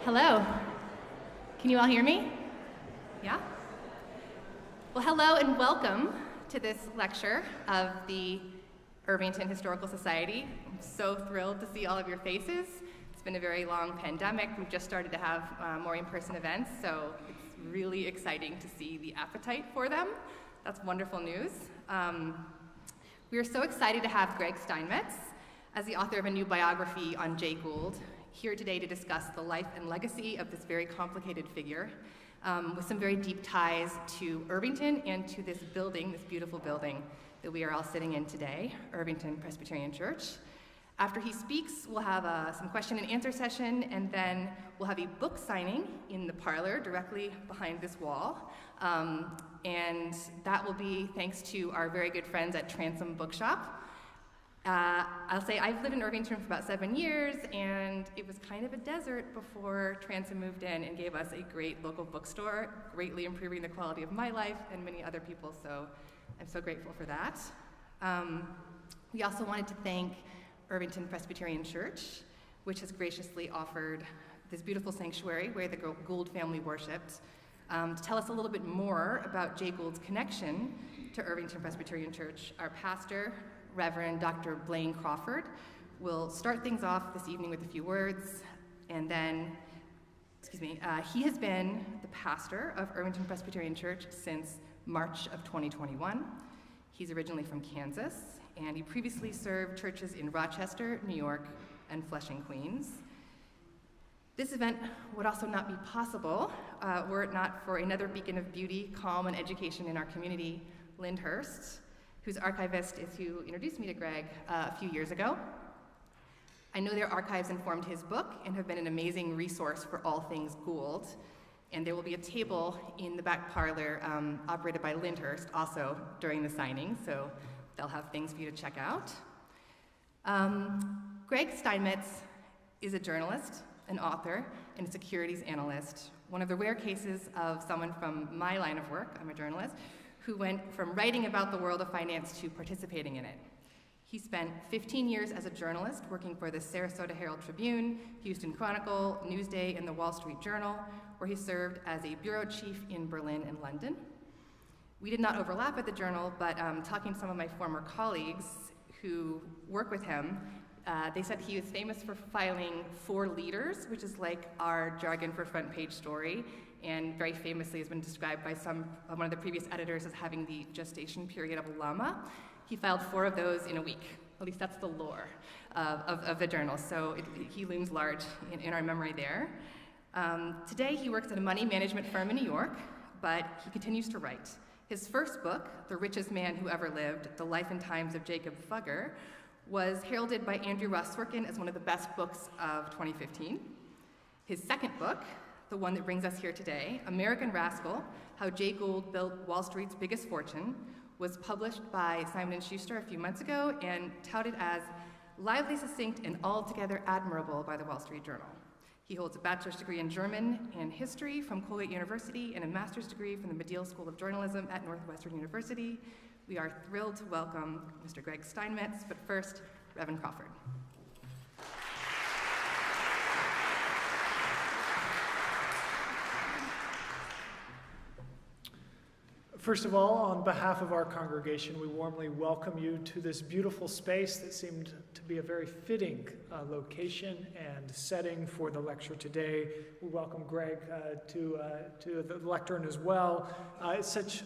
Hello. Can you all hear me? Yeah? Well, hello and welcome to this lecture of the Irvington Historical Society. I'm so thrilled to see all of your faces. It's been a very long pandemic. We've just started to have more in-person events, so it's really exciting to see the appetite for them. That's wonderful news. We are so excited to have Greg Steinmetz as the author of a new biography on Jay Gould, here today to discuss the life and legacy of this very complicated figure, with some very deep ties to Irvington and to this building, this beautiful building that we are all sitting in today, Irvington Presbyterian Church. After he speaks, we'll have some question and answer session, and then we'll have a book signing in the parlor directly behind this wall. And that will be thanks to our very good friends at Transom Bookshop. I'll say I've lived in Irvington for about 7 years, and it was kind of a desert before Transom moved in and gave us a great local bookstore, greatly improving the quality of my life and many other people, so I'm so grateful for that. We also wanted to thank Irvington Presbyterian Church, which has graciously offered this beautiful sanctuary where the Gould family worshipped, to tell us a little bit more about Jay Gould's connection to Irvington Presbyterian Church. Our pastor, Reverend Dr. Blaine Crawford, will start things off this evening with a few words, and then, he has been the pastor of Irvington Presbyterian Church since March of 2021. He's originally from Kansas, and he previously served churches in Rochester, New York, and Flushing, Queens. This event would also not be possible were it not for another beacon of beauty, calm, and education in our community, Lyndhurst, whose archivist is who introduced me to Greg a few years ago. I know their archives informed his book and have been an amazing resource for all things Gould. And there will be a table in the back parlor operated by Lyndhurst also during the signing, so they'll have things for you to check out. Greg Steinmetz is a journalist, an author, and a securities analyst, one of the rare cases of someone from my line of work, I'm a journalist, who went from writing about the world of finance to participating in it. He spent 15 years as a journalist working for the Sarasota Herald Tribune, Houston Chronicle, Newsday, and the Wall Street Journal, where he served as a bureau chief in Berlin and London. We did not overlap at the Journal, but talking to some of my former colleagues who work with him, they said he was famous for filing 4 liters, which is like our jargon for front page story, and very famously has been described by one of the previous editors as having the gestation period of a llama. He filed 4 of those in a week. At least that's the lore of the Journal, so he looms large in our memory there. Today he works at a money management firm in New York, but he continues to write. His first book, The Richest Man Who Ever Lived, The Life and Times of Jacob Fugger, was heralded by Andrew Ross Sorkin as one of the best books of 2015. His second book, the one that brings us here today, American Rascal, How Jay Gould Built Wall Street's Biggest Fortune, was published by Simon & Schuster a few months ago and touted as lively, succinct, and altogether admirable by the Wall Street Journal. He holds a bachelor's degree in German and history from Colgate University and a master's degree from the Medill School of Journalism at Northwestern University. We are thrilled to welcome Mr. Greg Steinmetz, but first, Reverend Crawford. First of all, on behalf of our congregation, we warmly welcome you to this beautiful space that seemed to be a very fitting location and setting for the lecture today. We welcome Greg to the lectern as well. It's such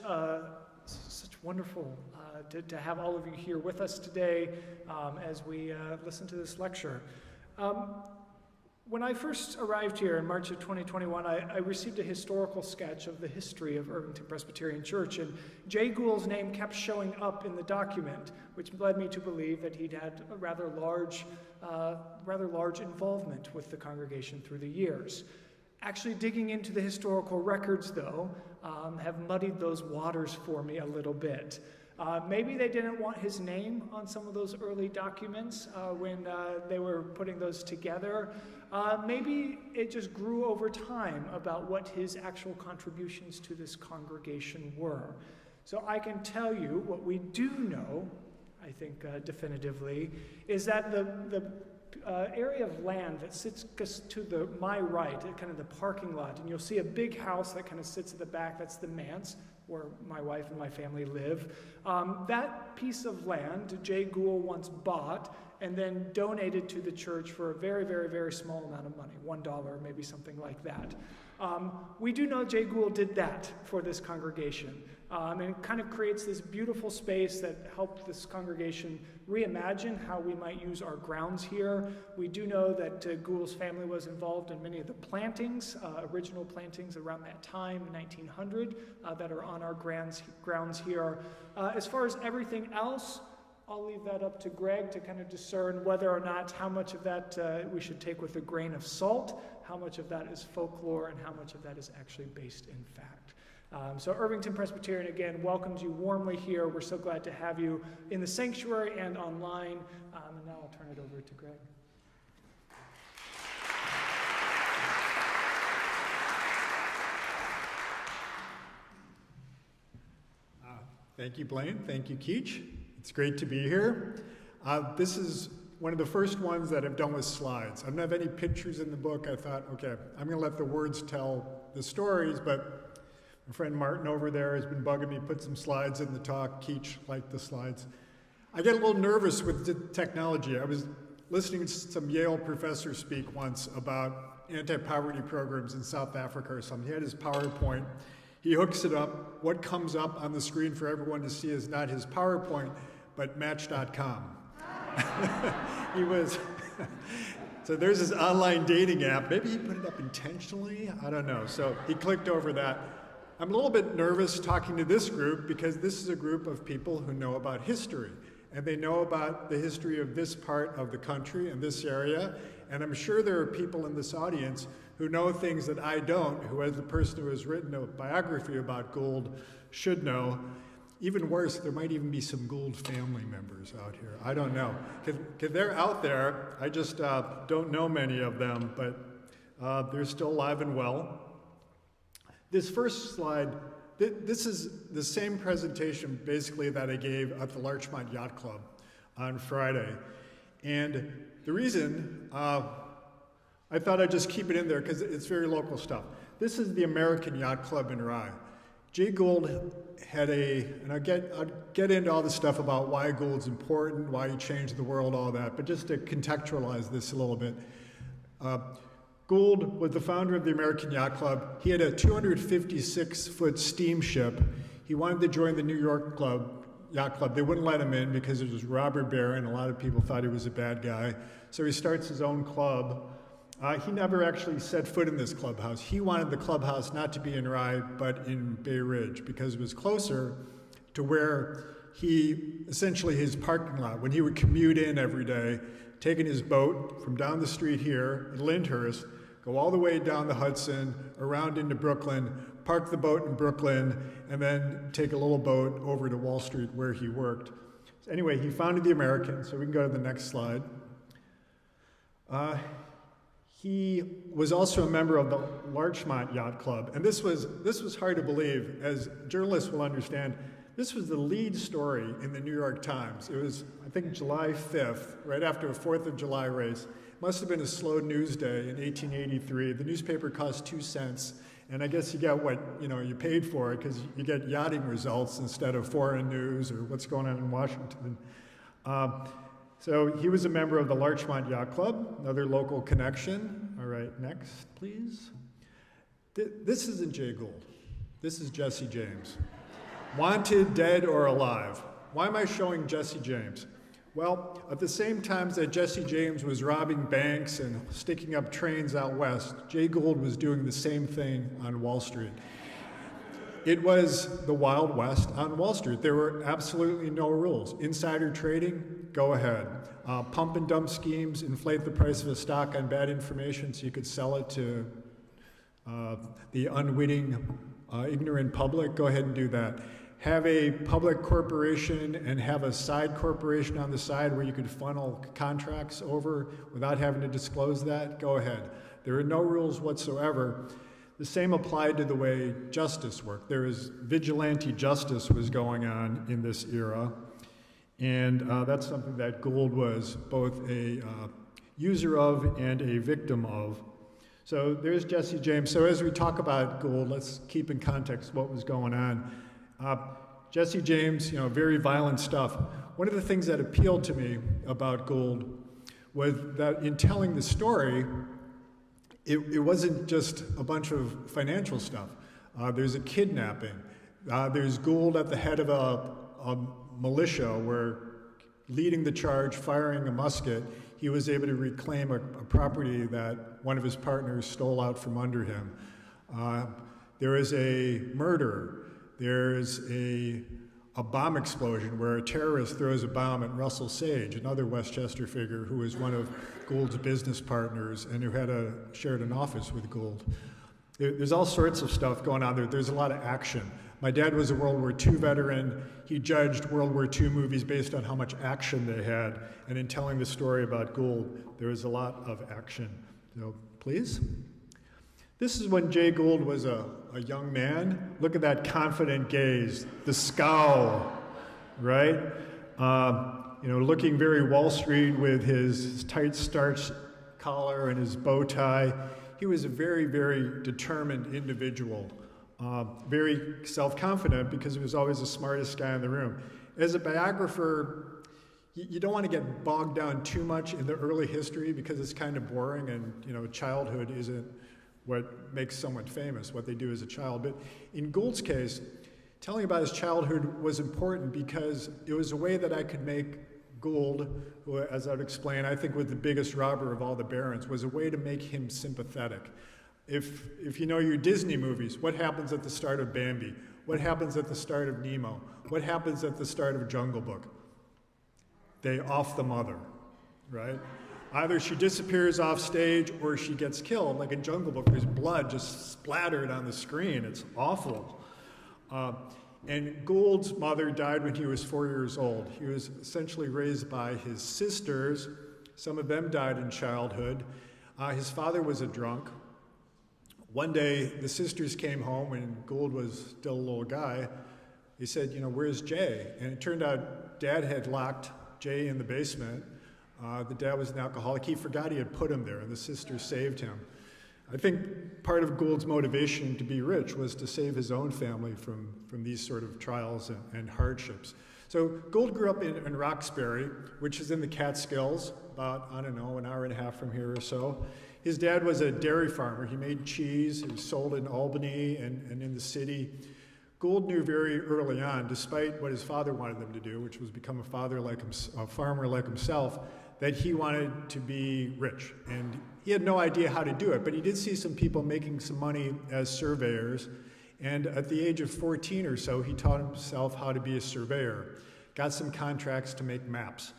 wonderful to have all of you here with us today as we listen to this lecture. When I first arrived here in March of 2021, I received a historical sketch of the history of Irvington Presbyterian Church, and Jay Gould's name kept showing up in the document, which led me to believe that he'd had a rather large involvement with the congregation through the years. Actually digging into the historical records, though, have muddied those waters for me a little bit. Maybe they didn't want his name on some of those early documents when they were putting those together. Maybe it just grew over time about what his actual contributions to this congregation were. So I can tell you what we do know, I think definitively, is that the area of land that sits just to my right, at kind of the parking lot, and you'll see a big house that kind of sits at the back. That's the manse where my wife and my family live. That piece of land, Jay Gould once bought and then donated to the church for a very, very, very small amount of money, $1, maybe something like that. We do know Jay Gould did that for this congregation. And it kind of creates this beautiful space that helped this congregation reimagine how we might use our grounds here. We do know that Gould's family was involved in many of the plantings, original plantings around that time, 1900, that are on our grounds here. As far as everything else, I'll leave that up to Greg to kind of discern whether or not how much of that we should take with a grain of salt, how much of that is folklore, and how much of that is actually based in fact. So Irvington Presbyterian, again, welcomes you warmly here. We're so glad to have you in the sanctuary and online. And now I'll turn it over to Greg. Thank you, Blaine. Thank you, Keach. It's great to be here. This is one of the first ones that I've done with slides. I don't have any pictures in the book. I thought, okay, I'm going to let the words tell the stories, but my friend Martin over there has been bugging me, put some slides in the talk. Keach liked the slides. I get a little nervous with the technology. I was listening to some Yale professor speak once about anti-poverty programs in South Africa or something. He had his PowerPoint. He hooks it up. What comes up on the screen for everyone to see is not his PowerPoint, but Match.com. He was, so there's this online dating app. Maybe he put it up intentionally. I don't know. So he clicked over that. I'm a little bit nervous talking to this group because this is a group of people who know about history. And they know about the history of this part of the country and this area. And I'm sure there are people in this audience who know things that I don't, who, as the person who has written a biography about Gould, should know. Even worse, there might even be some Gould family members out here. I don't know. Because they're out there. I just don't know many of them, but they're still alive and well. This first slide, this is the same presentation basically that I gave at the Larchmont Yacht Club on Friday. And the reason, I thought I'd just keep it in there because it's very local stuff. This is the American Yacht Club in Rye. Jay Gould had and I'll get into all the stuff about why Gould's important, why he changed the world, all that, but just to contextualize this a little bit. Gould was the founder of the American Yacht Club. He had a 256-foot steamship. He wanted to join the New York Yacht Club. They wouldn't let him in because it was robber baron. A lot of people thought he was a bad guy. So he starts his own club. He never actually set foot in this clubhouse. He wanted the clubhouse not to be in Rye, but in Bay Ridge, because it was closer to where essentially his parking lot, when he would commute in every day, taking his boat from down the street here in Lyndhurst, go all the way down the Hudson, around into Brooklyn, park the boat in Brooklyn, and then take a little boat over to Wall Street where he worked. So anyway, he founded the American, so we can go to the next slide. He was also a member of the Larchmont Yacht Club, and this was hard to believe. As journalists will understand, this was the lead story in the New York Times. It was, I think, July 5th, right after a 4th of July race. It must have been a slow news day in 1883. The newspaper cost 2 cents, and I guess you got what you paid for it, because you get yachting results instead of foreign news or what's going on in Washington. So he was a member of the Larchmont Yacht Club, another local connection. All right, next, please. This isn't Jay Gould. This is Jesse James. Wanted, dead, or alive. Why am I showing Jesse James? Well, at the same time that Jesse James was robbing banks and sticking up trains out west, Jay Gould was doing the same thing on Wall Street. It was the Wild West on Wall Street. There were absolutely no rules. Insider trading, go ahead. Pump and dump schemes, inflate the price of a stock on bad information so you could sell it to the unwitting, ignorant public, go ahead and do that. Have a public corporation and have a side corporation on the side where you could funnel contracts over without having to disclose that, go ahead. There are no rules whatsoever. The same applied to the way justice worked. There was vigilante justice was going on in this era, and that's something that Gould was both a user of and a victim of. So there's Jesse James. So as we talk about Gould, let's keep in context what was going on. Jesse James, very violent stuff. One of the things that appealed to me about Gould was that in telling the story, it wasn't just a bunch of financial stuff. There's a kidnapping. There's Gould at the head of a militia where, leading the charge, firing a musket, he was able to reclaim a property that one of his partners stole out from under him. There is a murder. There's a bomb explosion where a terrorist throws a bomb at Russell Sage, another Westchester figure who was one of Gould's business partners and who had shared an office with Gould. There's all sorts of stuff going on there. There's a lot of action. My dad was a World War II veteran. He judged World War II movies based on how much action they had. And in telling the story about Gould, there was a lot of action. So, please. This is when Jay Gould was a young man. Look at that confident gaze, the scowl, right? Looking very Wall Street with his tight starched collar and his bow tie. He was a very, very determined individual, very self-confident because he was always the smartest guy in the room. As a biographer, you don't want to get bogged down too much in the early history because it's kind of boring and, childhood isn't what makes someone famous, what they do as a child. But in Gould's case, telling about his childhood was important because it was a way that I could make Gould, who, as I'd explain, I think was the biggest robber of all the barons, was a way to make him sympathetic. If you know your Disney movies, what happens at the start of Bambi? What happens at the start of Nemo? What happens at the start of Jungle Book? They off the mother, right? Either she disappears off stage or she gets killed. Like in Jungle Book, there's blood just splattered on the screen. It's awful. And Gould's mother died when he was 4 years old. He was essentially raised by his sisters. Some of them died in childhood. His father was a drunk. One day, the sisters came home when Gould was still a little guy. They said, where's Jay? And it turned out Dad had locked Jay in the basement. The dad was an alcoholic. He forgot he had put him there, and the sisters saved him. I think part of Gould's motivation to be rich was to save his own family from these sort of trials and hardships. So Gould grew up in Roxbury, which is in the Catskills, about, an hour and a half from here or so. His dad was a dairy farmer. He made cheese. He was sold in Albany and in the city. Gould knew very early on, despite what his father wanted him to do, which was become a farmer like himself, that he wanted to be rich. And he had no idea how to do it, but he did see some people making some money as surveyors. And at the age of 14 or so, he taught himself how to be a surveyor, got some contracts to make maps,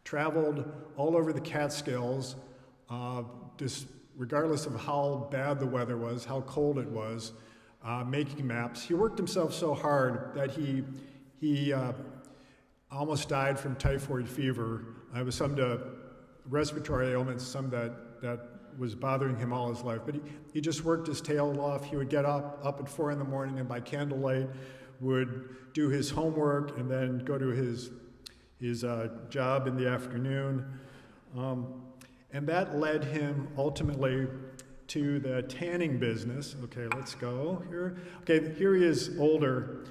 traveled all over the Catskills, just regardless of how bad the weather was, how cold it was, making maps. He worked himself so hard that he almost died from typhoid fever. It was some respiratory ailments, some that was bothering him all his life. But he just worked his tail off. He would get up at 4 a.m, and by candlelight would do his homework and then go to his job in the afternoon. And that led him ultimately to the tanning business. Okay, let's go here. Okay, here he is older.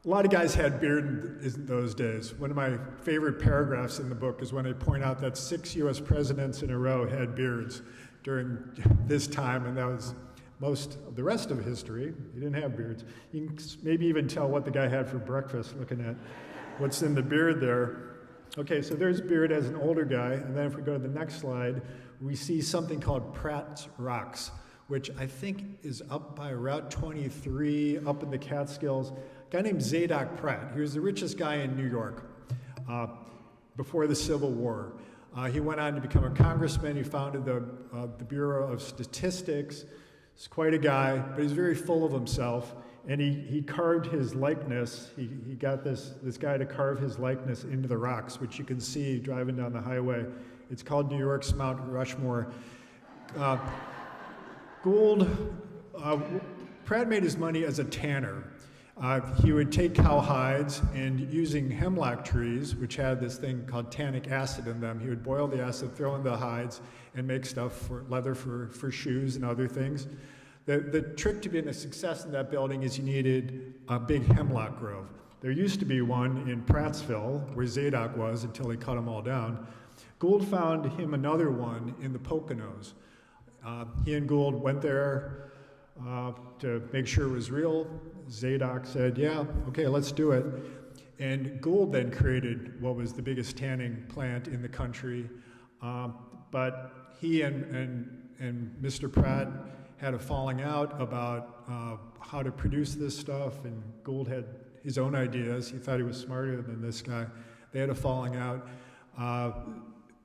A lot of guys had beard in those days. One of my favorite paragraphs in the book is when I point out that 6 U.S. presidents in a row had beards during this time, and that was most of the rest of history. He didn't have beards. You can maybe even tell what the guy had for breakfast looking at what's in the beard there. Okay, so there's beard as an older guy, and then if we go to the next slide, we see something called Pratt's Rocks, which I think is up by Route 23, up in the Catskills. A guy named Zadok Pratt. He was the richest guy in New York before the Civil War. He went on to become a congressman. He founded the Bureau of Statistics. He's quite a guy, but he's very full of himself. And he carved his likeness. He got this guy to carve his likeness into the rocks, which you can see driving down the highway. It's called New York's Mount Rushmore. Gould, Pratt made his money as a tanner. He would take cow hides and using hemlock trees, which had this thing called tannic acid in them, he would boil the acid, throw in the hides, and make stuff for leather for shoes and other things. The trick to being a success in that building is you needed a big hemlock grove. There used to be one in Prattsville, where Zadok was, until he cut them all down. Gould found him another one in the Poconos. He and Gould went there to make sure it was real. Zadok said, yeah, okay, let's do it. And Gould then created what was the biggest tanning plant in the country. But he and Mr. Pratt had a falling out about how to produce this stuff, and Gould had his own ideas. He thought he was smarter than this guy. They had a falling out.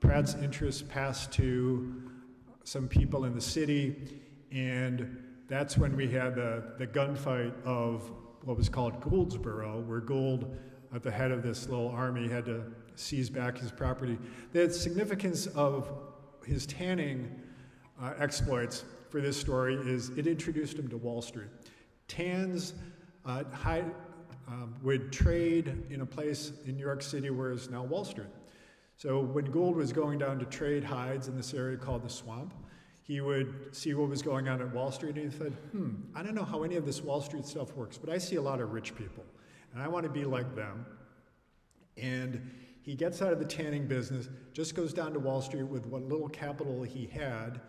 Pratt's interest passed to some people in the city, and that's when we had the gunfight of what was called Gouldsboro, where Gould, at the head of this little army, had to seize back his property. The significance of his tanning exploits for this story is it introduced him to Wall Street. Tans would trade in a place in New York City where is now Wall Street. So when Gould was going down to trade hides in this area called the Swamp, he would see what was going on at Wall Street, and he said, I don't know how any of this Wall Street stuff works, but I see a lot of rich people, and I want to be like them. And he gets out of the tanning business, just goes down to Wall Street with what little capital he had,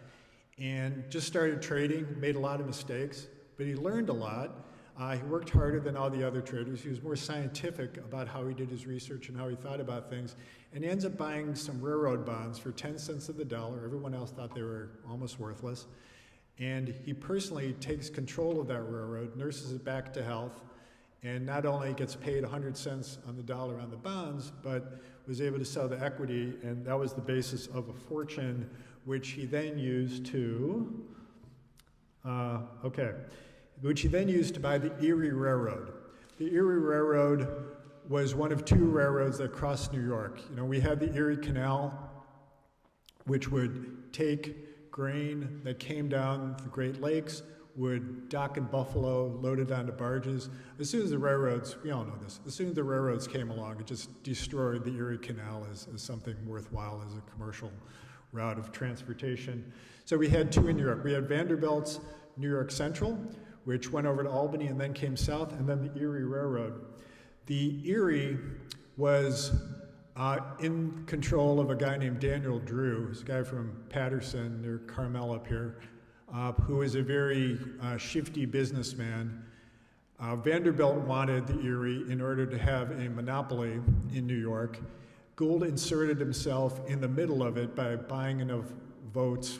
and just started trading, made a lot of mistakes, but he learned a lot. He worked harder than all the other traders. He was more scientific about how he did his research and how he thought about things. And he ends up buying some railroad bonds for 10 cents of the dollar. Everyone else thought they were almost worthless. And he personally takes control of that railroad, nurses it back to health, and not only gets paid 100 cents on the dollar on the bonds, but was able to sell the equity, and that was the basis of a fortune, which he then used to, which he then used to buy the Erie Railroad. The Erie Railroad was one of two railroads that crossed New York. You know, we had the Erie Canal, which would take grain that came down the Great Lakes, would dock in Buffalo, load it onto barges. As soon as the railroads, we all know this, as soon as the railroads came along, it just destroyed the Erie Canal as something worthwhile as a commercial route of transportation. So we had two in New York. We had Vanderbilt's New York Central, which went over to Albany and then came south, and then the Erie Railroad. The Erie was in control of a guy named Daniel Drew, who's a guy from Patterson near Carmel up here, who is a very shifty businessman. Vanderbilt wanted the Erie in order to have a monopoly in New York. Gould inserted himself in the middle of it by buying enough votes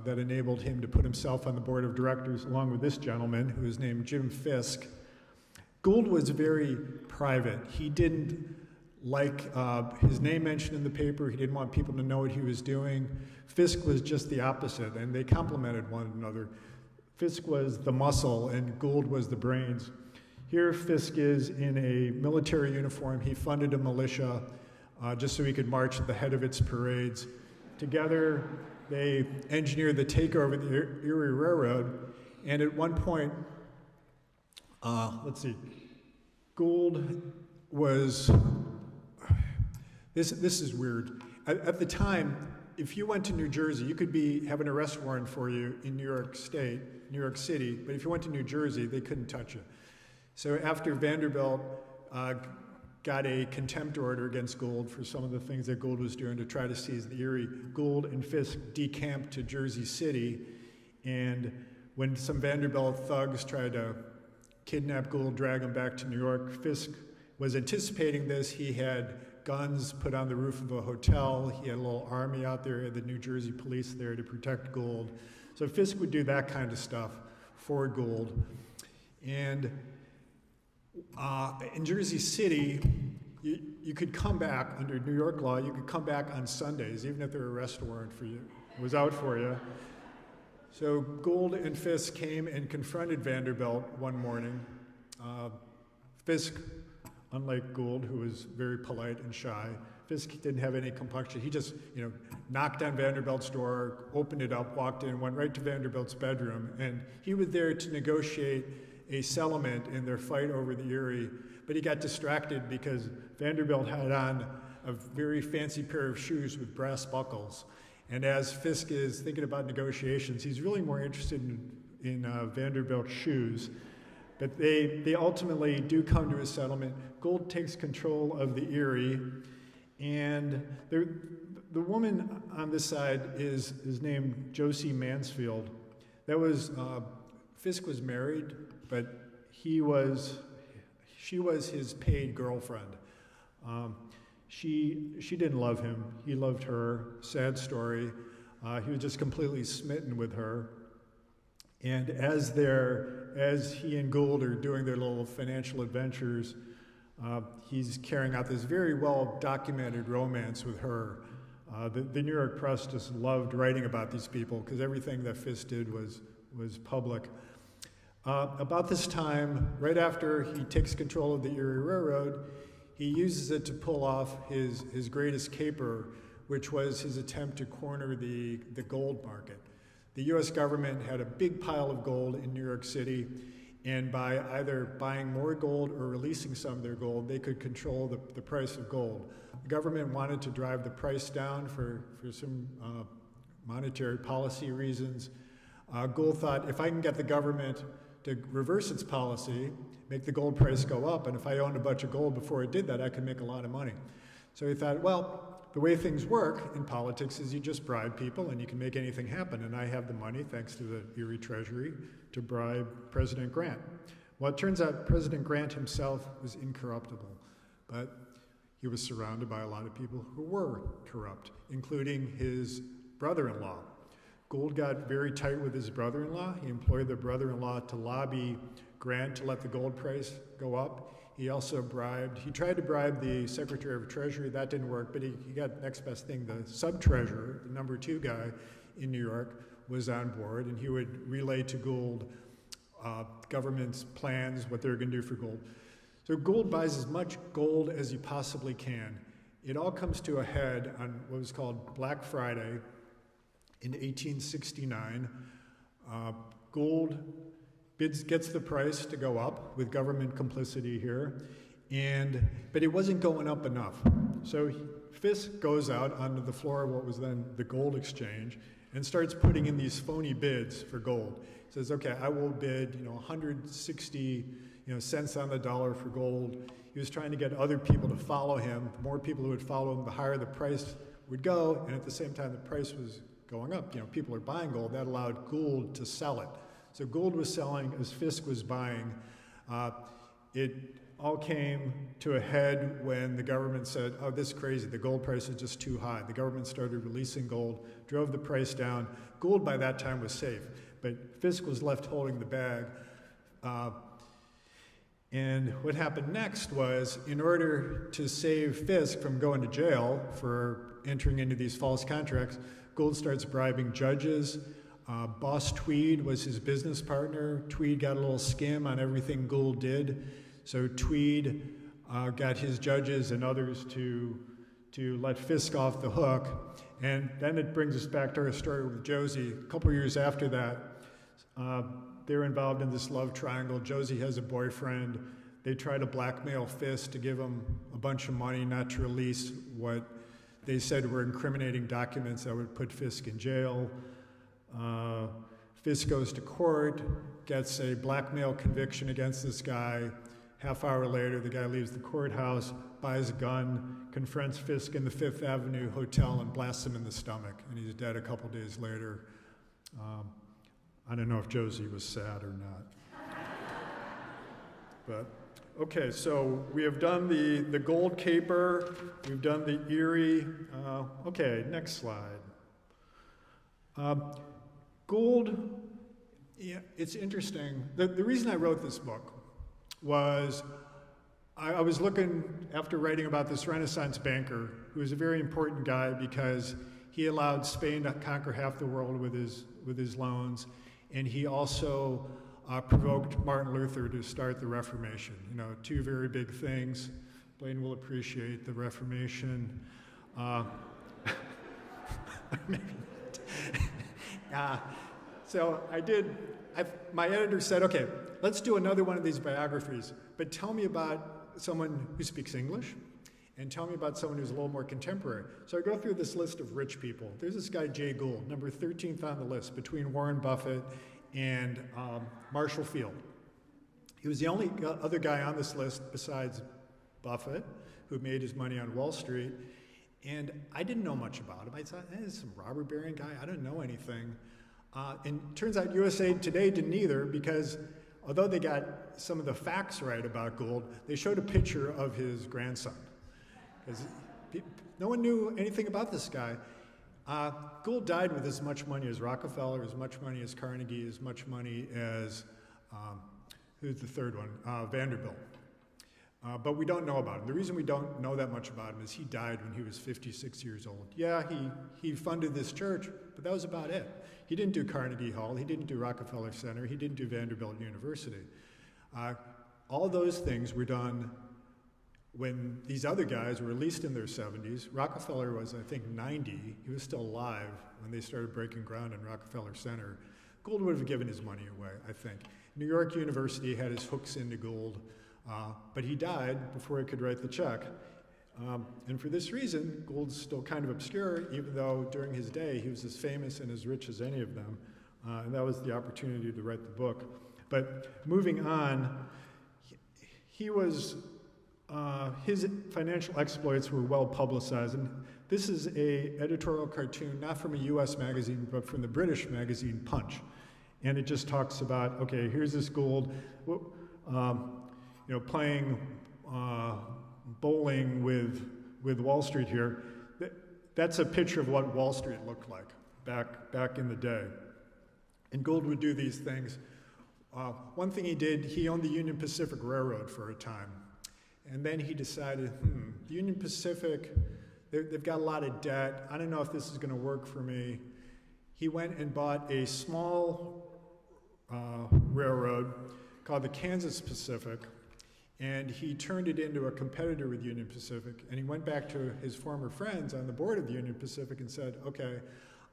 that enabled him to put himself on the board of directors along with this gentleman who is named Jim Fisk. Gould was very private. He didn't like his name mentioned in the paper. He didn't want people to know what he was doing. Fisk was just the opposite, and they complemented one another. Fisk was the muscle, and Gould was the brains. Here Fisk is in a military uniform. He funded a militia just so he could march at the head of its parades. Together, they engineered the takeover of the Erie Railroad, and at one point, Gould was, this is weird. At the time, if you went to New Jersey, you could have an arrest warrant for you in New York State, New York City, but if you went to New Jersey, they couldn't touch you. So after Vanderbilt got a contempt order against Gould for some of the things that Gould was doing to try to seize the Erie, Gould and Fisk decamped to Jersey City, and when some Vanderbilt thugs tried to kidnap Gould, drag him back to New York, Fisk was anticipating this. He had guns put on the roof of a hotel. He had a little army out there, had the New Jersey police there to protect Gould. So Fisk would do that kind of stuff for Gould. And in Jersey City, you could come back under New York law. You could come back on Sundays, even if their arrest warrant for you was out for you. So Gould and Fisk came and confronted Vanderbilt one morning. Fisk, unlike Gould, who was very polite and shy, Fisk didn't have any compunction. He just, knocked on Vanderbilt's door, opened it up, walked in, went right to Vanderbilt's bedroom, and he was there to negotiate a settlement in their fight over the Erie, but he got distracted because Vanderbilt had on a very fancy pair of shoes with brass buckles. And as Fisk is thinking about negotiations, he's really more interested in Vanderbilt's shoes. But they ultimately do come to a settlement. Gould takes control of the Erie, and the woman on this side is named Josie Mansfield. That was, Fisk was married, but she was his paid girlfriend. She didn't love him. He loved her. Sad story. He was just completely smitten with her. And as he and Gould are doing their little financial adventures, he's carrying out this very well documented romance with her. The New York press just loved writing about these people because everything that Fisk did was public. About this time, right after he takes control of the Erie Railroad, he uses it to pull off his greatest caper, which was his attempt to corner the gold market. The U.S. government had a big pile of gold in New York City, and by either buying more gold or releasing some of their gold, they could control the price of gold. The government wanted to drive the price down for some monetary policy reasons. Gould thought, if I can get the government to reverse its policy, make the gold price go up, and if I owned a bunch of gold before it did that, I could make a lot of money. So he thought, well, the way things work in politics is you just bribe people and you can make anything happen, and I have the money, thanks to the Erie Treasury, to bribe President Grant. Well, it turns out President Grant himself was incorruptible, but he was surrounded by a lot of people who were corrupt, including his brother-in-law. Gould got very tight with his brother-in-law. He employed the brother-in-law to lobby Grant to let the gold price go up. He tried to bribe the Secretary of Treasury. That didn't work, but he got the next best thing. The sub-treasurer, the number 2 guy in New York, was on board, and he would relay to Gould government's plans, what they were going to do for gold. So Gould buys as much gold as he possibly can. It all comes to a head on what was called Black Friday in 1869. Gould gets the price to go up with government complicity here, but it wasn't going up enough. So Fisk goes out onto the floor of what was then the gold exchange and starts putting in these phony bids for gold. He says, okay, I will bid 160 cents on the dollar for gold. He was trying to get other people to follow him. The more people who would follow him, the higher the price would go, and at the same time the price was going up. People are buying gold. That allowed Gould to sell it. So Gould was selling as Fisk was buying. It all came to a head when the government said, oh, this is crazy, the gold price is just too high. The government started releasing gold, drove the price down. Gould by that time was safe, but Fisk was left holding the bag. And what happened next was, in order to save Fisk from going to jail for entering into these false contracts, Gould starts bribing judges. Boss Tweed was his business partner. Tweed got a little skim on everything Gould did. So Tweed got his judges and others to let Fisk off the hook. And then it brings us back to our story with Josie. A couple years after that, they're involved in this love triangle. Josie has a boyfriend. They try to blackmail Fisk to give him a bunch of money not to release what they said were incriminating documents that would put Fisk in jail. Fisk goes to court, gets a blackmail conviction against this guy. Half hour later, the guy leaves the courthouse, buys a gun, confronts Fisk in the Fifth Avenue Hotel, and blasts him in the stomach. And he's dead a couple days later. I don't know if Josie was sad or not. But, okay, so we have done the Gould caper. We've done the Erie. Okay, next slide. Gould, yeah, it's interesting. The reason I wrote this book was I was looking, after writing about this Renaissance banker, who was a very important guy because he allowed Spain to conquer half the world with his loans, and he also provoked Martin Luther to start the Reformation. 2 very big things. Blaine will appreciate the Reformation. Maybe not. So my editor said, okay, let's do another one of these biographies, but tell me about someone who speaks English, and tell me about someone who's a little more contemporary. So I go through this list of rich people. There's this guy, Jay Gould, number 13th on the list, between Warren Buffett and Marshall Field. He was the only other guy on this list besides Buffett, who made his money on Wall Street, and I didn't know much about him. I thought, this is some robber baron guy, I don't know anything. And it turns out USA Today didn't either, because although they got some of the facts right about Gould, they showed a picture of his grandson. Because no one knew anything about this guy. Gould died with as much money as Rockefeller, as much money as Carnegie, as much money as, who's the third one? Vanderbilt. But we don't know about him. The reason we don't know that much about him is he died when he was 56 years old. Yeah, he funded this church, but that was about it. He didn't do Carnegie Hall, he didn't do Rockefeller Center, he didn't do Vanderbilt University. All those things were done when these other guys were at least in their 70s. Rockefeller was, I think, 90. He was still alive when they started breaking ground in Rockefeller Center. Gould would have given his money away, I think. New York University had his hooks into Gould, but he died before he could write the check. And for this reason, Gould's still kind of obscure, even though during his day he was as famous and as rich as any of them. And that was the opportunity to write the book. But moving on, he was, his financial exploits were well publicized. And this is an editorial cartoon, not from a US magazine, but from the British magazine Punch. And it just talks about, okay, here's this Gould, playing bowling with Wall Street here. That's a picture of what Wall Street looked like back in the day. And Gould would do these things. One thing he did, he owned the Union Pacific Railroad for a time. And then he decided, the Union Pacific, they've got a lot of debt. I don't know if this is going to work for me. He went and bought a small railroad called the Kansas Pacific, and he turned it into a competitor with Union Pacific. And he went back to his former friends on the board of the Union Pacific and said, okay,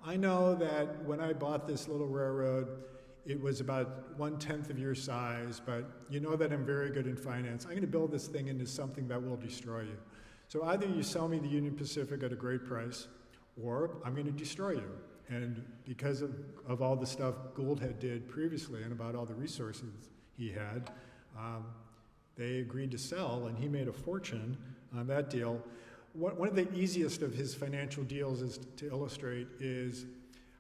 I know that when I bought this little railroad, it was about 1/10 of your size, but you know that I'm very good in finance. I'm going to build this thing into something that will destroy you. So either you sell me the Union Pacific at a great price, or I'm going to destroy you. And because of all the stuff Gould had did previously and about all the resources he had, they agreed to sell, and he made a fortune on that deal. One of the easiest of his financial deals is to illustrate is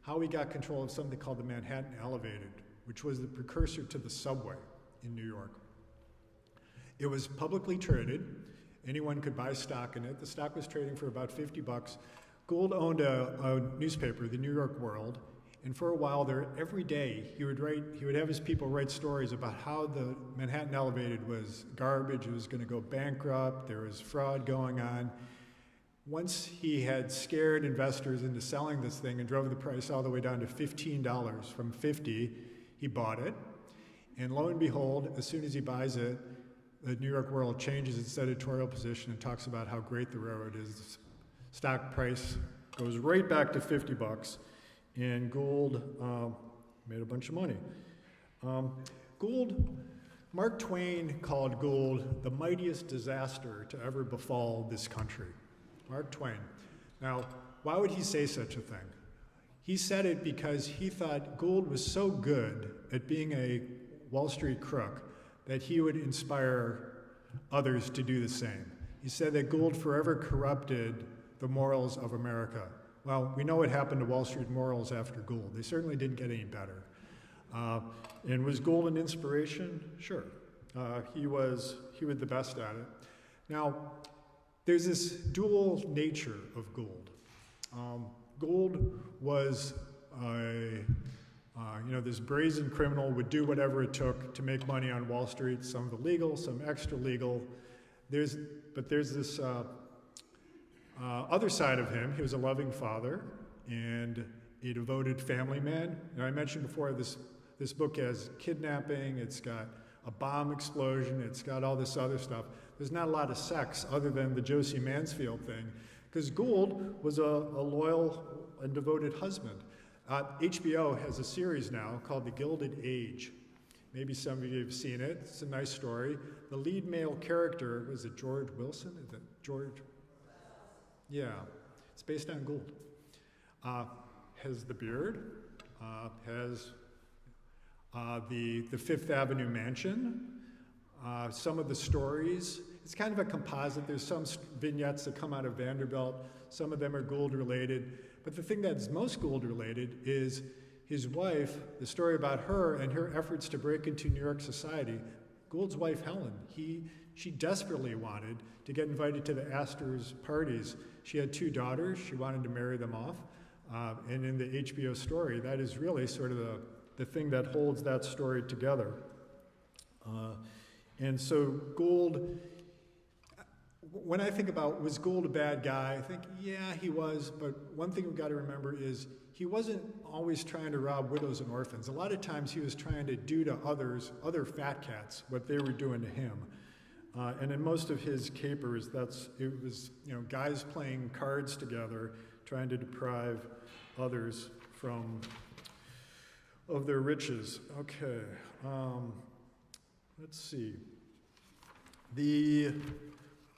how he got control of something called the Manhattan Elevated, which was the precursor to the subway in New York. It was publicly traded. Anyone could buy stock in it. The stock was trading for about $50. Gould owned a newspaper, the New York World, and for a while there, every day, he would have his people write stories about how the Manhattan Elevated was garbage, it was going to go bankrupt, there was fraud going on. Once he had scared investors into selling this thing and drove the price all the way down to $15 from $50, he bought it. And lo and behold, as soon as he buys it, the New York World changes its editorial position and talks about how great the railroad is. Stock price goes right back to $50, and Gould made a bunch of money. Mark Twain called Gould the mightiest disaster to ever befall this country. Mark Twain. Now, why would he say such a thing? He said it because he thought Gould was so good at being a Wall Street crook that he would inspire others to do the same. He said that Gould forever corrupted the morals of America. Well, we know what happened to Wall Street morals after Gould. They certainly didn't get any better. And was Gould an inspiration? Sure. He was the best at it. Now, there's this dual nature of Gould. Gould was this brazen criminal, would do whatever it took to make money on Wall Street, some illegal, some extra legal. But there's this other side of him. He was a loving father and a devoted family man. I mentioned before, this book has kidnapping, it's got a bomb explosion, it's got all this other stuff. There's not a lot of sex other than the Josie Mansfield thing, because Gould was a loyal and devoted husband. HBO has a series now called The Gilded Age. Maybe some of you have seen it. It's a nice story. The lead male character, was it George Wilson? Is it George? Yeah, it's based on Gould. Has the beard, has the Fifth Avenue mansion, some of the stories. It's kind of a composite. There's some vignettes that come out of Vanderbilt. Some of them are Gould related. But the thing that's most Gould related is his wife, the story about her and her efforts to break into New York society. Gould's wife, Helen, she desperately wanted to get invited to the Astor's parties. She had 2 daughters. She wanted to marry them off. And in the HBO story, that is really sort of the thing that holds that story together. And so Gould, when I think about, was Gould a bad guy? I think, yeah, he was, but one thing we've got to remember is he wasn't always trying to rob widows and orphans. A lot of times he was trying to do to others, other fat cats, what they were doing to him. And in most of his capers, it was guys playing cards together, trying to deprive others of their riches. Okay, let's see. We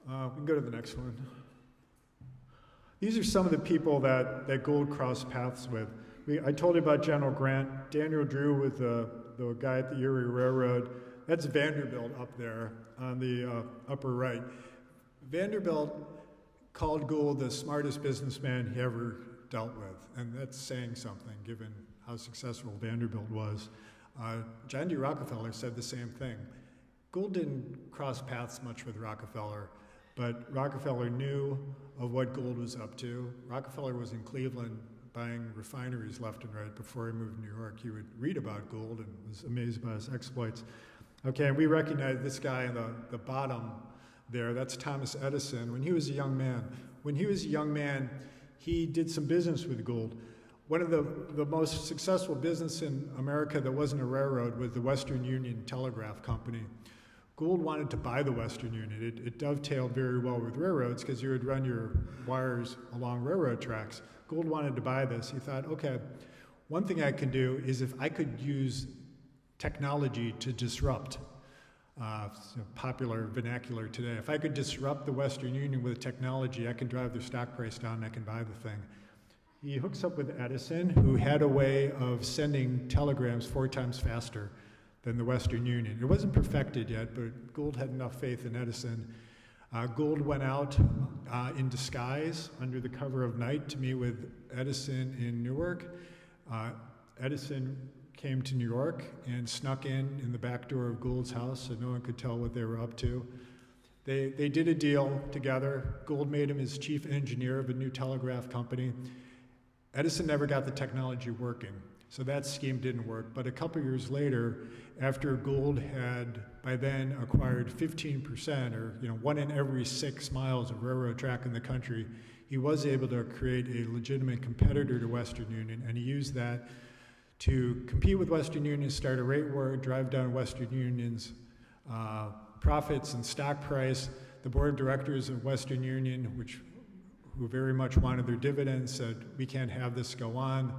can go to the next one. These are some of the people that Gould crossed paths with. I told you about General Grant. Daniel Drew was the guy at the Erie Railroad. That's Vanderbilt up there on the upper right. Vanderbilt called Gould the smartest businessman he ever dealt with, and that's saying something given how successful Vanderbilt was. John D. Rockefeller said the same thing. Gould didn't cross paths much with Rockefeller, but Rockefeller knew of what Gould was up to. Rockefeller was in Cleveland buying refineries left and right before he moved to New York. He would read about Gould and was amazed by his exploits. Okay, and we recognize this guy in the bottom there. That's Thomas Edison. When he was a young man, he did some business with Gould. One of the most successful business in America that wasn't a railroad was the Western Union Telegraph Company. Gould wanted to buy the Western Union. It dovetailed very well with railroads because you would run your wires along railroad tracks. Gould wanted to buy this. He thought, okay, one thing I can do is if I could use technology to disrupt, popular vernacular today, if I could disrupt the Western Union with technology, I can drive their stock price down and I can buy the thing. He hooks up with Edison, who had a way of sending telegrams 4 times faster than the Western Union. It wasn't perfected yet, but Gould had enough faith in Edison. Gould went out in disguise under the cover of night to meet with Edison in Newark. Edison came to New York and snuck in the back door of Gould's house so no one could tell what they were up to. They did a deal together. Gould made him his chief engineer of a new telegraph company. Edison never got the technology working, so that scheme didn't work. But a couple years later, after Gould had by then acquired 15%, or 1 in every 6 miles of railroad track in the country, he was able to create a legitimate competitor to Western Union, and he used that to compete with Western Union, start a rate war, drive down Western Union's profits and stock price. The board of directors of Western Union, who very much wanted their dividends, said, we can't have this go on.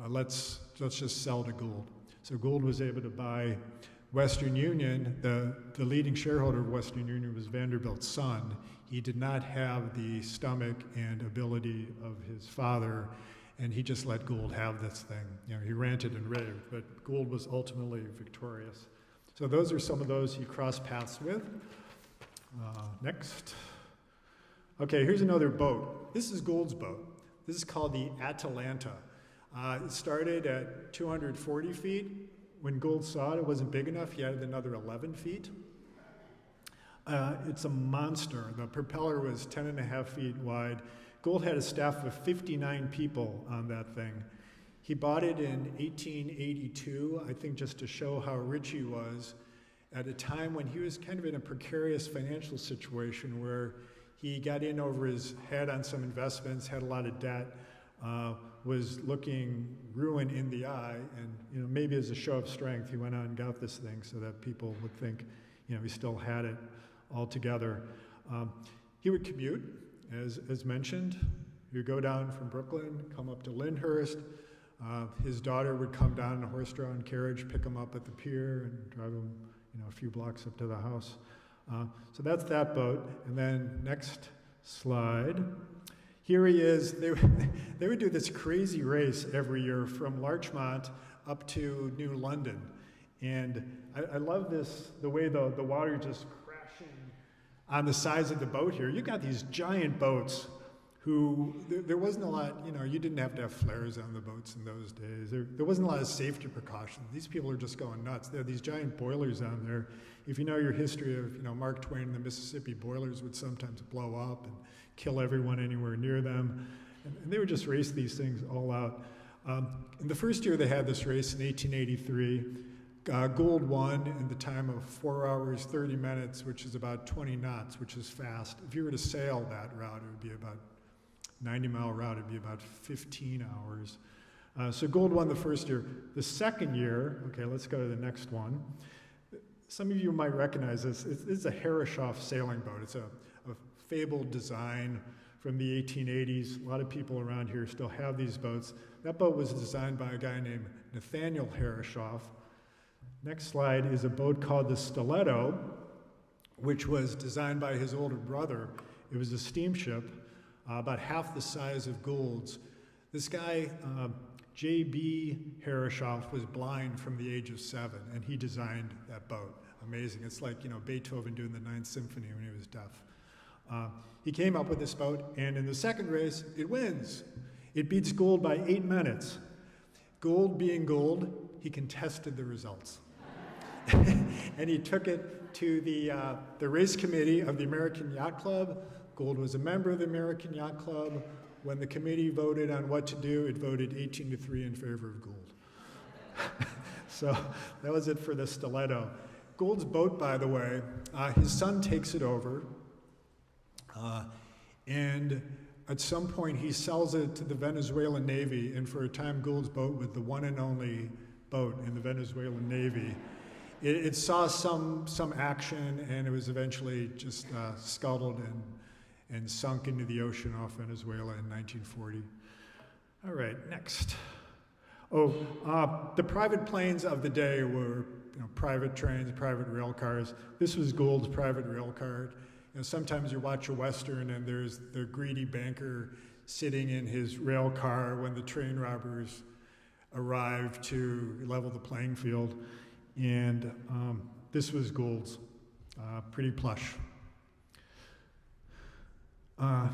Let's just sell to Gould. So Gould was able to buy Western Union. The leading shareholder of Western Union was Vanderbilt's son. He did not have the stomach and ability of his father, and he just let Gould have this thing. He ranted and raved, but Gould was ultimately victorious. So those are some of those he crossed paths with. Next. Okay, here's another boat. This is Gould's boat. This is called the Atalanta. It started at 240 feet. When Gould saw it wasn't big enough. He added another 11 feet. It's a monster. The propeller was 10.5 feet wide. Gould had a staff of 59 people on that thing. He bought it in 1882, I think just to show how rich he was, at a time when he was kind of in a precarious financial situation where he got in over his head on some investments, had a lot of debt, was looking ruin in the eye, and maybe as a show of strength, he went out and got this thing so that people would think he still had it all together. He would commute, as mentioned. You go down from Brooklyn, come up to Lyndhurst, His daughter would come down in a horse-drawn carriage, pick him up at the pier, and drive him, a few blocks up to the house. So that's that boat. And then next slide. Here he is. They would do this crazy race every year from Larchmont up to New London. And I love this, the way the water just crashing on the sides of the boat here. You got these giant boats there wasn't a lot, you didn't have to have flares on the boats in those days. There wasn't a lot of safety precautions. These people are just going nuts. There are these giant boilers on there. If you know your history of, Mark Twain and the Mississippi, boilers would sometimes blow up and kill everyone anywhere near them. And they would just race these things all out. In the first year they had this race in 1883, Gould won in the time of 4 hours, 30 minutes, which is about 20 knots, which is fast. If you were to sail that route, it would be about 90-mile route, it'd be about 15 hours. So Gould won the first year. The second year, okay, let's go to the next one. Some of you might recognize this. It's a Herreshoff sailing boat. It's a fabled design from the 1880s. A lot of people around here still have these boats. That boat was designed by a guy named Nathaniel Herreshoff. Next slide is a boat called the Stiletto, which was designed by his older brother. It was a steamship, about half the size of Gould's. This guy, J.B. Herreshoff, was blind from the age of 7, and he designed that boat. Amazing. It's like, Beethoven doing the Ninth Symphony when he was deaf. He came up with this boat, and in the second race, it wins. It beats Gould by 8 minutes. Gould being Gould, he contested the results. And he took it to the race committee of the American Yacht Club. Gould was a member of the American Yacht Club. When the committee voted on what to do, it voted 18-3 in favor of Gould. So that was it for the Stiletto. Gould's boat, by the way, his son takes it over, and at some point he sells it to the Venezuelan Navy, and for a time Gould's boat was the one and only boat in the Venezuelan Navy. It saw some action, and it was eventually just scuttled and sunk into the ocean off Venezuela in 1940. All right, next. The private planes of the day were private trains, private rail cars. This was Gould's private rail car. Sometimes you watch a Western and there's the greedy banker sitting in his rail car when the train robbers arrive to level the playing field. And this was Gould's, pretty plush.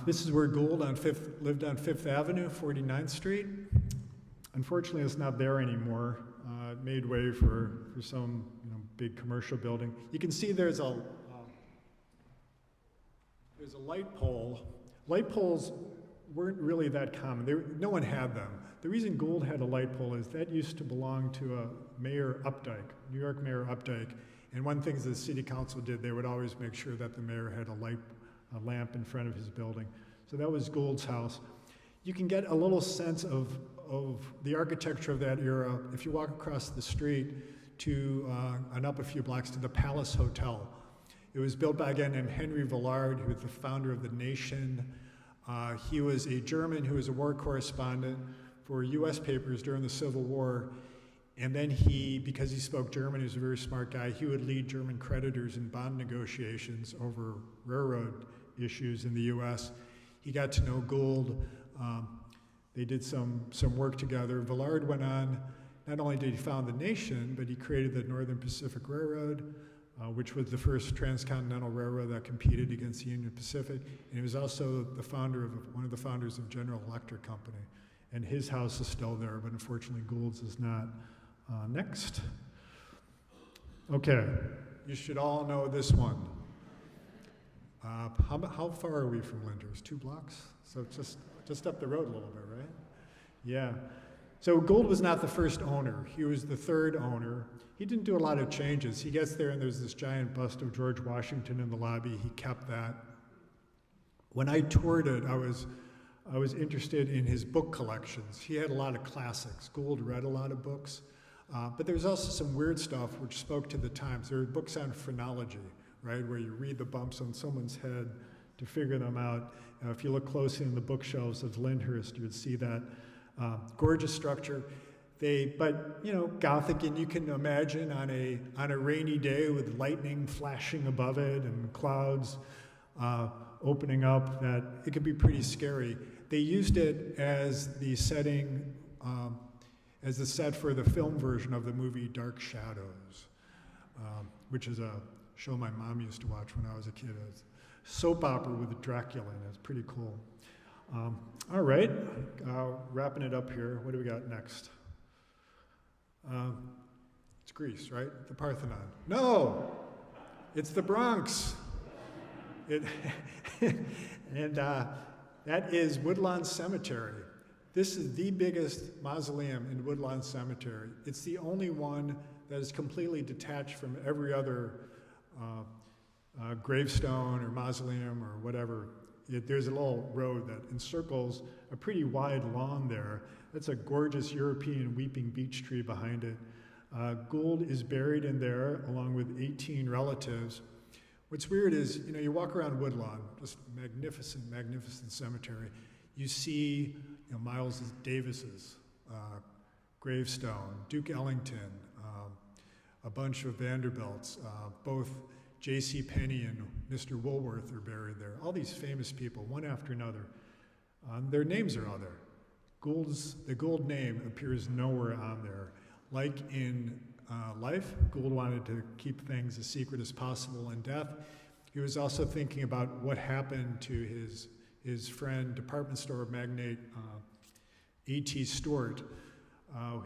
This is where Gould lived on 5th Avenue, 49th Street. Unfortunately, it's not there anymore. It made way for some big commercial building. You can see there's a light pole. Light poles weren't really that common. No one had them. The reason Gould had a light pole is that used to belong to a Mayor Updike, New York Mayor Updike. And one thing the city council did, they would always make sure that the mayor had a lamp in front of his building. So that was Gould's house. You can get a little sense of the architecture of that era if you walk across the street and up a few blocks to the Palace Hotel. It was built by a guy named Henry Villard, who was the founder of The Nation. He was a German who was a war correspondent for U.S. papers during the Civil War. And then because he spoke German, he was a very smart guy, he would lead German creditors in bond negotiations over railroad issues in the U.S. He got to know Gould. They did some work together. Villard went on, not only did he found The Nation, but he created the Northern Pacific Railroad, which was the first transcontinental railroad that competed against the Union Pacific. And he was also one of the founders of General Electric Company. And his house is still there, but unfortunately Gould's is not. Next. Okay, you should all know this one. How far are we from Linders? 2 blocks? So just up the road a little bit, right? Yeah. So Gould was not the first owner. He was the 3rd owner. He didn't do a lot of changes. He gets there and there's this giant bust of George Washington in the lobby. He kept that. When I toured it, I was interested in his book collections. He had a lot of classics. Gould read a lot of books. But there was also some weird stuff which spoke to the times. There were books on phrenology, right, where you read the bumps on someone's head to figure them out. If you look closely in the bookshelves of Lyndhurst, you would see that. Gorgeous structure. But you know, Gothic, and you can imagine on a rainy day with lightning flashing above it and clouds opening up, that it could be pretty scary. They used it as the setting, as the set for the film version of the movie Dark Shadows, which is a show my mom used to watch when I was a kid. It's a soap opera with Dracula in it. It's pretty cool. All right, wrapping it up here. What do we got next? It's Greece, right? The Parthenon. No, it's the Bronx. And that is Woodlawn Cemetery. This is the biggest mausoleum in Woodlawn Cemetery. It's the only one that is completely detached from every other gravestone or mausoleum or whatever. There's a little road that encircles a pretty wide lawn there. That's a gorgeous European weeping beech tree behind it. Gould is buried in there along with 18 relatives. What's weird is, you know, you walk around Woodlawn, just magnificent, magnificent cemetery. You see, you know, Miles Davis's gravestone, Duke Ellington, a bunch of Vanderbilts, both J.C. Penney and Mr. Woolworth are buried there. All these famous people, one after another. Their names are all there. The Gould name appears nowhere on there. Like in life, Gould wanted to keep things as secret as possible in death. He was also thinking about what happened to his friend, department store magnate A.T. Stewart.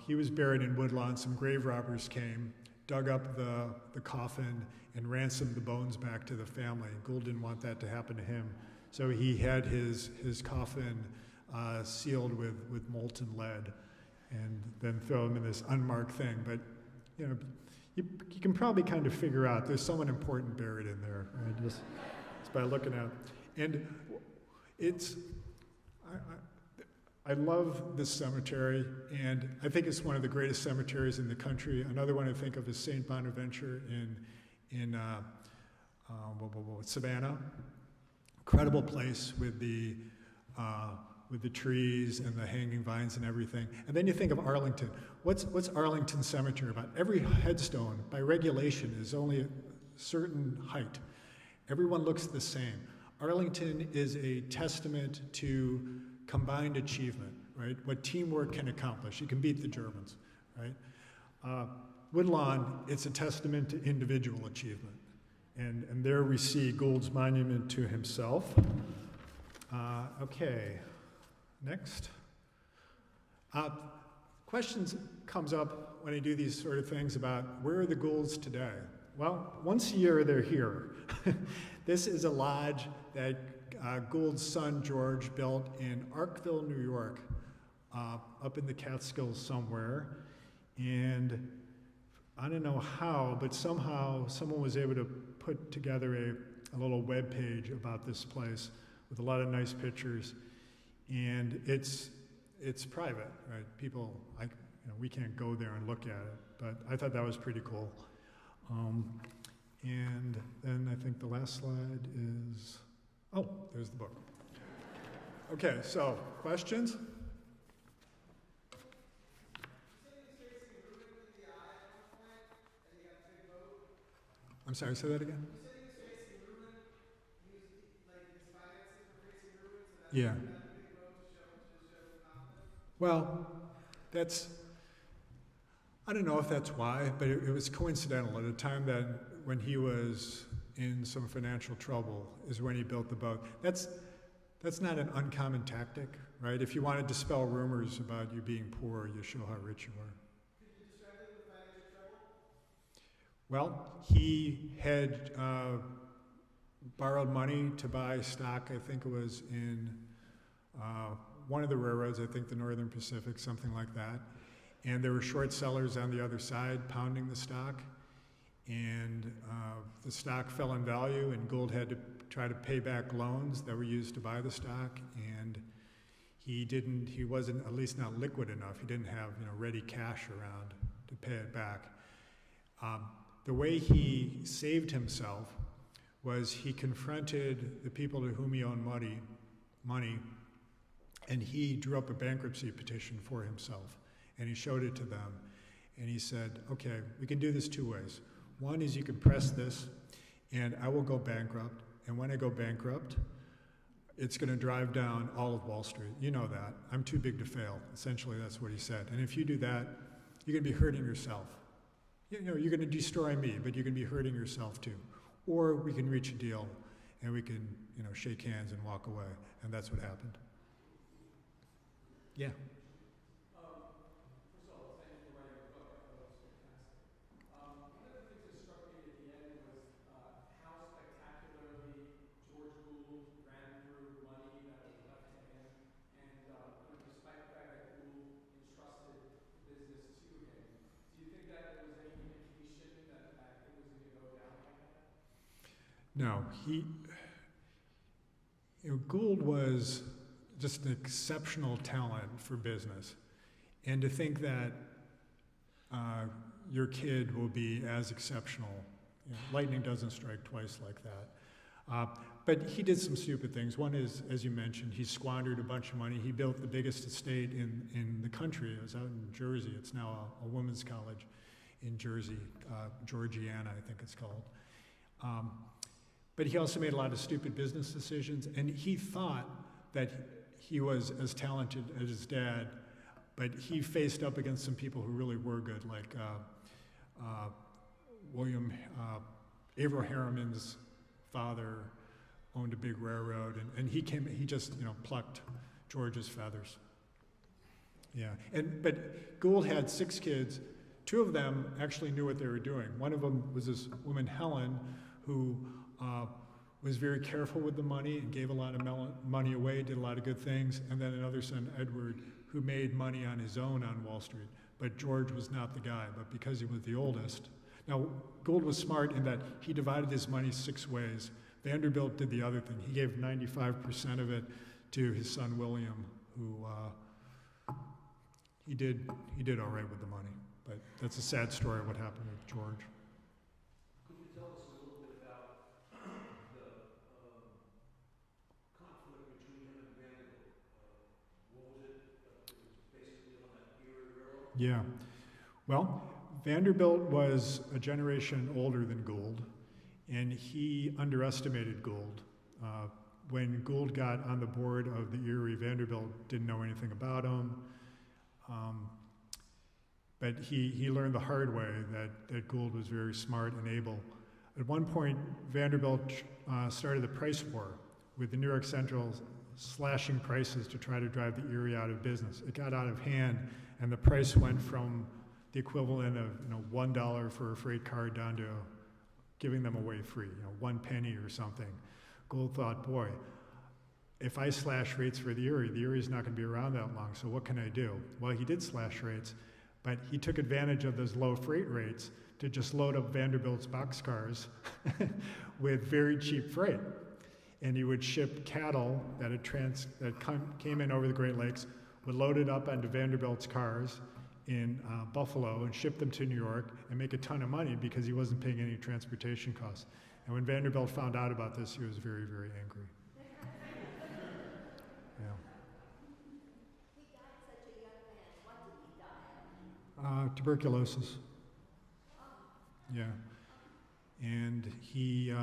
He was buried in Woodlawn. Some grave robbers came, dug up the coffin, and ransomed the bones back to the family. Gould didn't want that to happen to him, so he had his coffin sealed with molten lead, and then throw him in this unmarked thing. But you know, you can probably kind of figure out there's someone important buried in there, right? Just by looking at it. And it's, I love this cemetery, and I think it's one of the greatest cemeteries in the country. Another one I think of is St. Bonaventure in Savannah. Incredible place with the trees and the hanging vines and everything. And then you think of Arlington. What's Arlington Cemetery about? Every headstone, by regulation, is only a certain height. Everyone looks the same. Arlington is a testament to combined achievement, right? What teamwork can accomplish. You can beat the Germans, right? Woodlawn, it's a testament to individual achievement. And there we see Gould's monument to himself. Okay, next. Questions comes up when I do these sort of things about where are the Goulds today? Well, once a year they're here. This is a lodge that Gould's son George built in Arkville, New York, up in the Catskills somewhere. And I don't know how, but somehow someone was able to put together a little web page about this place with a lot of nice pictures. And it's private, right? People, we can't go there and look at it, but I thought that was pretty cool. And then I think the last slide is, oh, there's the book. Okay, so questions? I'm sorry, say that again? Yeah. Well, I don't know if that's why, but it was coincidental. At a time that when he was in some financial trouble is when he built the boat. That's not an uncommon tactic, right? If you want to dispel rumors about you being poor, you show how rich you are. Could you describe it with financial trouble? Well, he had borrowed money to buy stock. I think it was in one of the railroads, I think the Northern Pacific, something like that. And there were short sellers on the other side pounding the stock. And the stock fell in value, and Gould had to try to pay back loans that were used to buy the stock. And he wasn't, at least not liquid enough. He didn't have ready cash around to pay it back. The way he saved himself was he confronted the people to whom he owed money And he drew up a bankruptcy petition for himself, and he showed it to them. And he said, okay, we can do this two ways. One is you can press this, and I will go bankrupt. And when I go bankrupt, it's going to drive down all of Wall Street. You know that. I'm too big to fail. Essentially, that's what he said. And if you do that, you're going to be hurting yourself. You know, you're going to destroy me, but you're going to be hurting yourself too. Or we can reach a deal, and we can, you know, shake hands and walk away. And that's what happened. Yeah. First of all, thank you for writing the book. I thought it was fantastic. One of the things that struck me at the end was how spectacularly George Gould ran through money that was left to him, and despite the fact that Gould entrusted the business to him. Do you think that there was any indication that it was going to go down like that? No, Gould was just an exceptional talent for business. And to think that your kid will be as exceptional, lightning doesn't strike twice like that. But he did some stupid things. One is, as you mentioned, he squandered a bunch of money. He built the biggest estate in the country. It was out in Jersey. It's now a women's college in Jersey, Georgiana, I think it's called. But he also made a lot of stupid business decisions, and he thought that he was as talented as his dad, but he faced up against some people who really were good, like Averill Harriman's father owned a big railroad, and he just plucked George's feathers. Yeah, but Gould had 6 kids. 2 of them actually knew what they were doing. One of them was this woman, Helen, who was very careful with the money and gave a lot of money away, did a lot of good things. And then another son, Edward, who made money on his own on Wall Street. But George was not the guy, but because he was the oldest. Now, Gould was smart in that he divided his money 6 ways. Vanderbilt did the other thing. He gave 95% of it to his son, William, who he did all right with the money. But that's a sad story of what happened with George. Could you tell us a little bit about the conflict between him and Vanderbilt? What was it? It was basically on that Erie Railroad? Yeah. Well, Vanderbilt was a generation older than Gould, and he underestimated Gould. When Gould got on the board of the Erie, Vanderbilt didn't know anything about him. But he learned the hard way that Gould was very smart and able. At one point, Vanderbilt started the price war with the New York Central slashing prices to try to drive the Erie out of business. It got out of hand, and the price went from the equivalent of $1 for a freight car down to giving them away free, 1 penny or something. Gould thought, boy, if I slash rates for the Erie's not going to be around that long, so what can I do? Well, he did slash rates, but he took advantage of those low freight rates to just load up Vanderbilt's boxcars with very cheap freight. And he would ship cattle that came in over the Great Lakes, would load it up onto Vanderbilt's cars in Buffalo and ship them to New York and make a ton of money because he wasn't paying any transportation costs. And when Vanderbilt found out about this, he was very, very angry. Yeah. He died such a young man. What did he die of? Tuberculosis. Yeah. And he,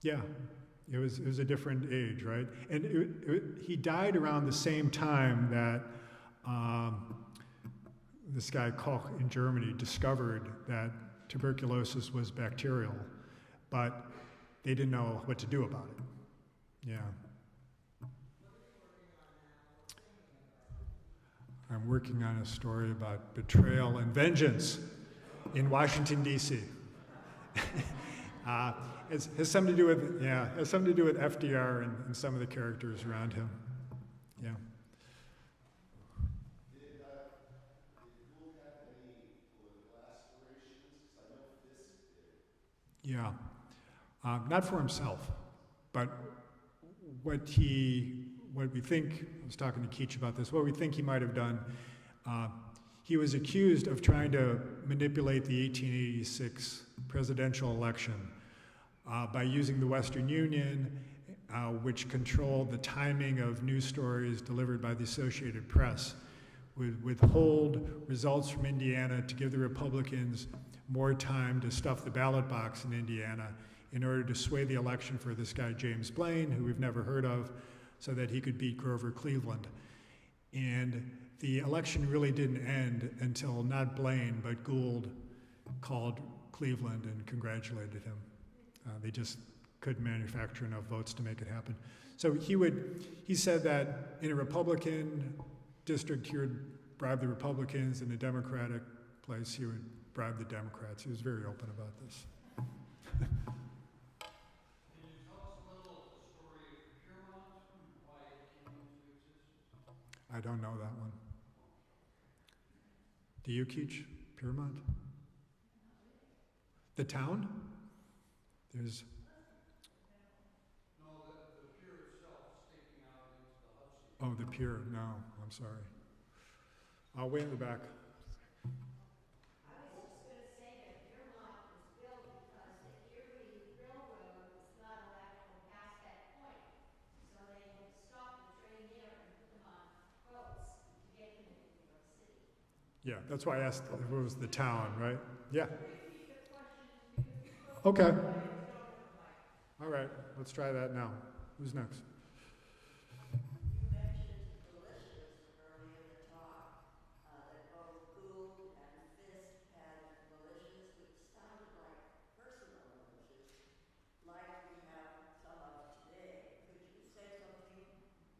it was a different age, right? And he died around the same time that this guy Koch in Germany discovered that tuberculosis was bacterial, but they didn't know what to do about it. Yeah. I'm working on a story about betrayal and vengeance in Washington, D.C. It has something to do with FDR and some of the characters around him. Yeah. Did Gould have any political aspirations? Because I know Fisk did. Yeah. Not for himself, but what we think, I was talking to Keach about this, what we think he might have done, he was accused of trying to manipulate the 1886 presidential election by using the Western Union which controlled the timing of news stories delivered by the Associated Press, would withhold results from Indiana to give the Republicans more time to stuff the ballot box in Indiana in order to sway the election for this guy, James Blaine, who we've never heard of, so that he could beat Grover Cleveland. And the election really didn't end until not Blaine, but Gould called Cleveland and congratulated him. They just couldn't manufacture enough votes to make it happen. So he said that in a Republican district, he would bribe the Republicans. In a Democratic place, he would bribe the Democrats. He was very open about this. Can you tell us a little of the story of Piermont, why it came into existence? I don't know that one. Do you, Keach? Piermont? The town? There's. No, the pier itself sticking out into the Hudson. Oh, the pier. No, I'm sorry. Way in the back. I was just going to say that Piermont was built because the Erie Railroad was not allowed to go past that point. So they had to stop the train there and put them on boats to get them into New York City. Yeah, that's why I asked if it was the town, right? Yeah. Okay. All right, let's try that now. Who's next? You mentioned militias early in the talk, that both Gould and Fisk had militias, which sounded like personal militias, like we have some of today. Could you say something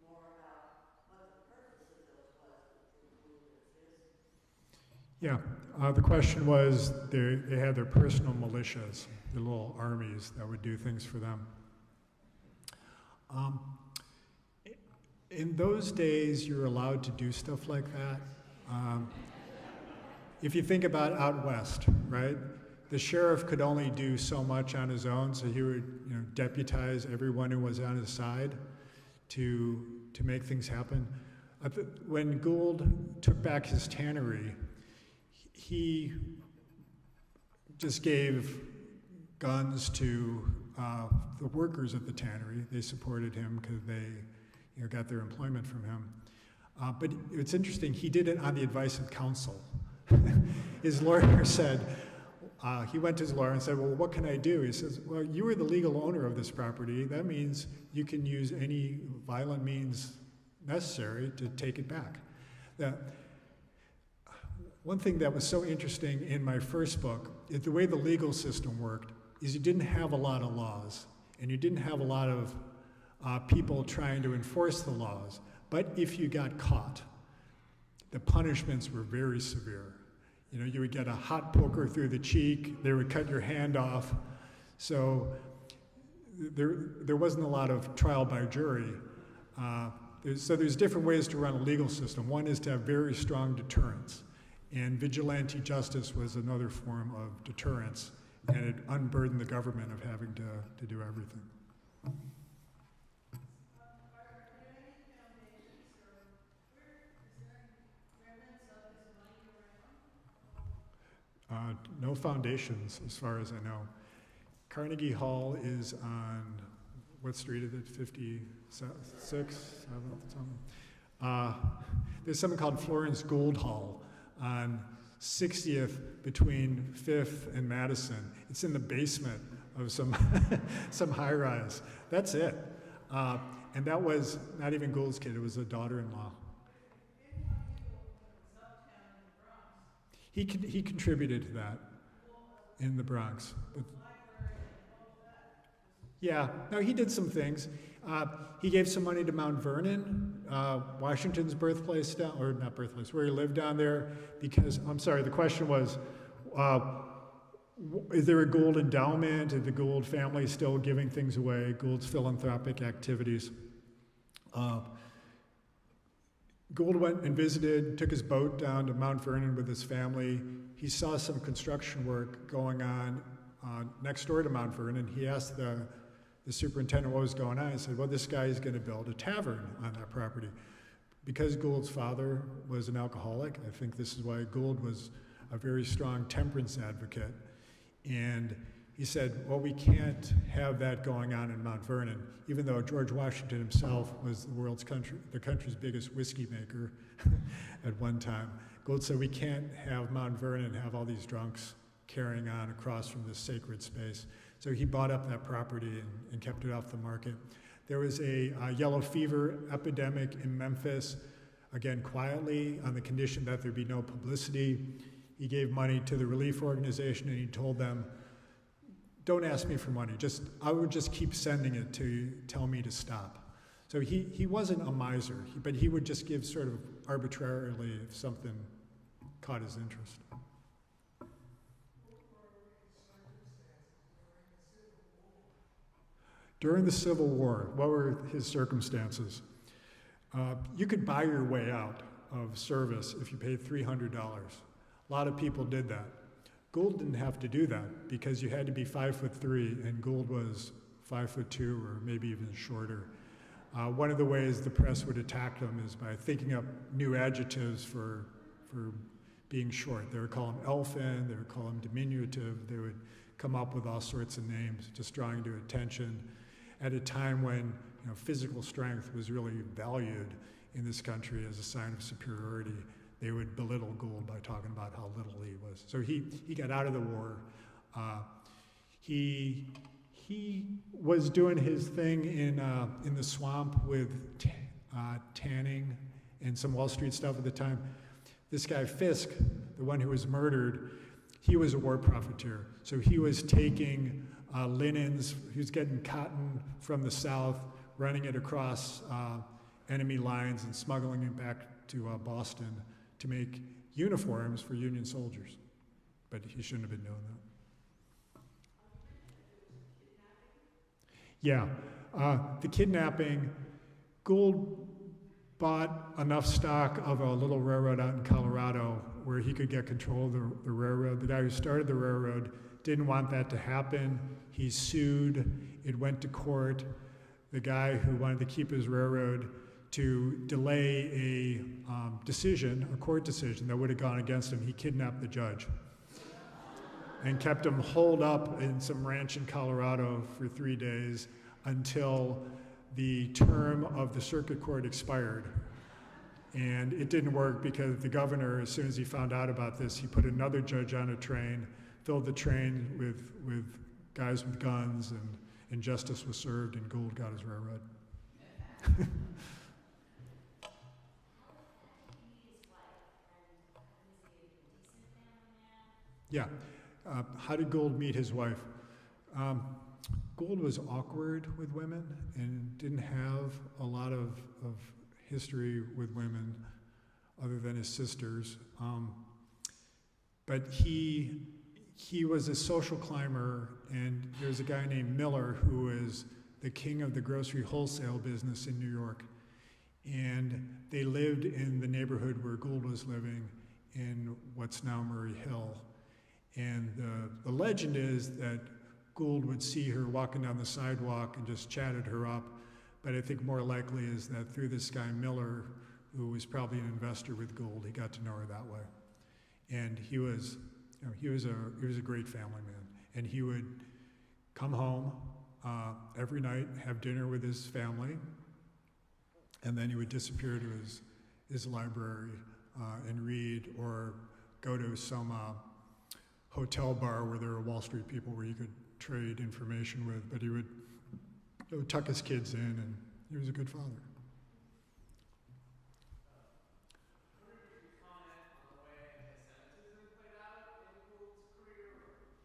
more about what the purpose of those was between Gould and Fisk? Yeah, the question was they had their personal militias, their little armies that would do things for them. In those days, you're allowed to do stuff like that. If you think about out west, right? The sheriff could only do so much on his own, so he would, deputize everyone who was on his side to make things happen. When Gould took back his tannery, he just gave guns to the workers at the tannery. They supported him because they got their employment from him. But it's interesting, he did it on the advice of counsel. His lawyer said, he went to his lawyer and said, well, what can I do? He says, well, you are the legal owner of this property. That means you can use any violent means necessary to take it back. One thing that was so interesting in my first book is the way the legal system worked is you didn't have a lot of laws, and you didn't have a lot of people trying to enforce the laws. But if you got caught, the punishments were very severe. You would get a hot poker through the cheek, they would cut your hand off. So there wasn't a lot of trial by jury. There's different ways to run a legal system. One is to have very strong deterrence. And vigilante justice was another form of deterrence, and it unburdened the government of having to do everything. Are there any foundations, or is there any remnants of his money around? No foundations, as far as I know. Carnegie Hall is on, what street is it, 56, 7th, something? There's something called Florence Gould Hall on 60th between 5th and Madison. It's in the basement of some high-rise. That's it. And that was not even Gould's kid, it was a daughter-in-law. He contributed to that in the Bronx. Yeah, no, he did some things. He gave some money to Mount Vernon, Washington's birthplace, or not birthplace, where he lived down there, because, I'm sorry, the question was, is there a Gould endowment? Is the Gould family still giving things away? Gould's philanthropic activities. Gould went and visited, took his boat down to Mount Vernon with his family. He saw some construction work going on next door to Mount Vernon. He asked the superintendent what was going on. He said, well, this guy is going to build a tavern on that property. Because Gould's father was an alcoholic, I think this is why Gould was a very strong temperance advocate. And he said, well, we can't have that going on in Mount Vernon, even though George Washington himself was the country's biggest whiskey maker at one time. Gould said, we can't have Mount Vernon have all these drunks carrying on across from this sacred space. So he bought up that property and kept it off the market. There was a yellow fever epidemic in Memphis, again, quietly, on the condition that there be no publicity. He gave money to the relief organization, and he told them, don't ask me for money. I would just keep sending it to tell me to stop. So he wasn't a miser, but he would just give sort of arbitrarily if something caught his interest. During the Civil War, what were his circumstances? You could buy your way out of service if you paid $300. A lot of people did that. Gould didn't have to do that because you had to be 5'3", and Gould was 5'2", or maybe even shorter. One of the ways the press would attack him is by thinking up new adjectives for being short. They would call him elfin, they would call him diminutive, they would come up with all sorts of names, just drawing to attention at a time when physical strength was really valued in this country as a sign of superiority. They would belittle Gould by talking about how little he was. So he got out of the war. He was doing his thing in the swamp with tanning and some Wall Street stuff at the time. This guy Fisk, the one who was murdered, he was a war profiteer. So he was taking linens, he was getting cotton from the South, running it across enemy lines and smuggling it back to Boston to make uniforms for Union soldiers. But he shouldn't have been doing that. Yeah, the kidnapping, Gould bought enough stock of a little railroad out in Colorado where he could get control of the railroad. The guy who started the railroad didn't want that to happen. He sued. It went to court. The guy who wanted to keep his railroad to delay a court decision that would have gone against him, he kidnapped the judge and kept him holed up in some ranch in Colorado for 3 days until the term of the circuit court expired. And it didn't work because the governor, as soon as he found out about this, he put another judge on a train, filled the train with guys with guns, and justice was served, and Gould got his railroad. Yeah. How did Gould meet his wife? Gould was awkward with women and didn't have a lot of history with women other than his sisters. But he was a social climber, and there's a guy named Miller who is the king of the grocery wholesale business in New York. And they lived in the neighborhood where Gould was living in what's now Murray Hill. And the legend is that Gould would see her walking down the sidewalk and just chatted her up. But I think more likely is that through this guy Miller, who was probably an investor with Gould, he got to know her that way. And he was a great family man. And he would come home every night, have dinner with his family, and then he would disappear to his library and read, or go to some hotel bar where there were Wall Street people where you could trade information with, but he would tuck his kids in, and he was a good father.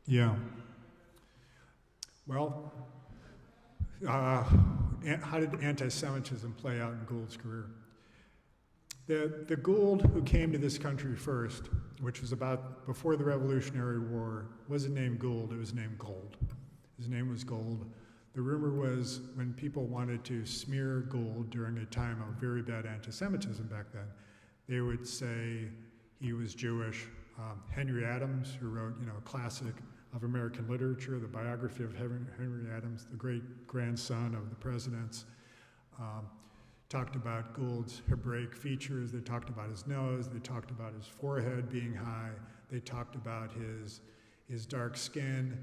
Yeah. Well, how did anti-Semitism play out in Gould's career? The Gould who came to this country first, which was about before the Revolutionary War, wasn't named Gould, it was named Gould. His name was Gould. The rumor was when people wanted to smear Gould during a time of very bad anti-Semitism back then, they would say he was Jewish. Henry Adams, who wrote a classic of American literature, the biography of Henry Adams, the great grandson of the presidents, talked about Gould's Hebraic features. They talked about his nose. They talked about his forehead being high. They talked about his dark skin.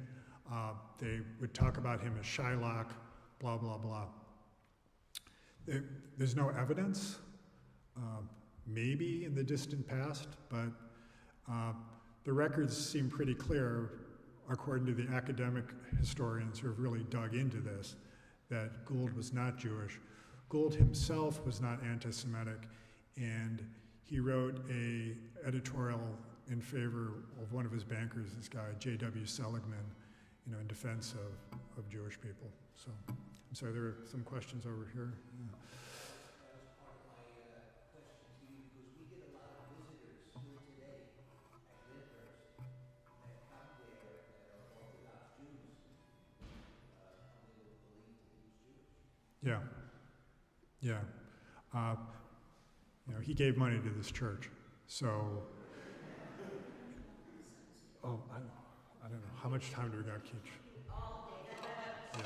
They would talk about him as Shylock, blah, blah, blah. There's no evidence, maybe in the distant past, but the records seem pretty clear, according to the academic historians who have really dug into this, that Gould was not Jewish. Gould himself was not anti-Semitic, and he wrote a editorial in favor of one of his bankers, this guy, J.W. Seligman, in defense of Jewish people. So, I'm sorry, there are some questions over here. Yeah. That was part of my question to you, because we get a lot of visitors still today at Lyndhurst that come there that are Orthodox Jews, come there with belief that he's Jewish. Yeah. Yeah. He gave money to this church. So, I don't know. How much time do we got, Keach? Yeah.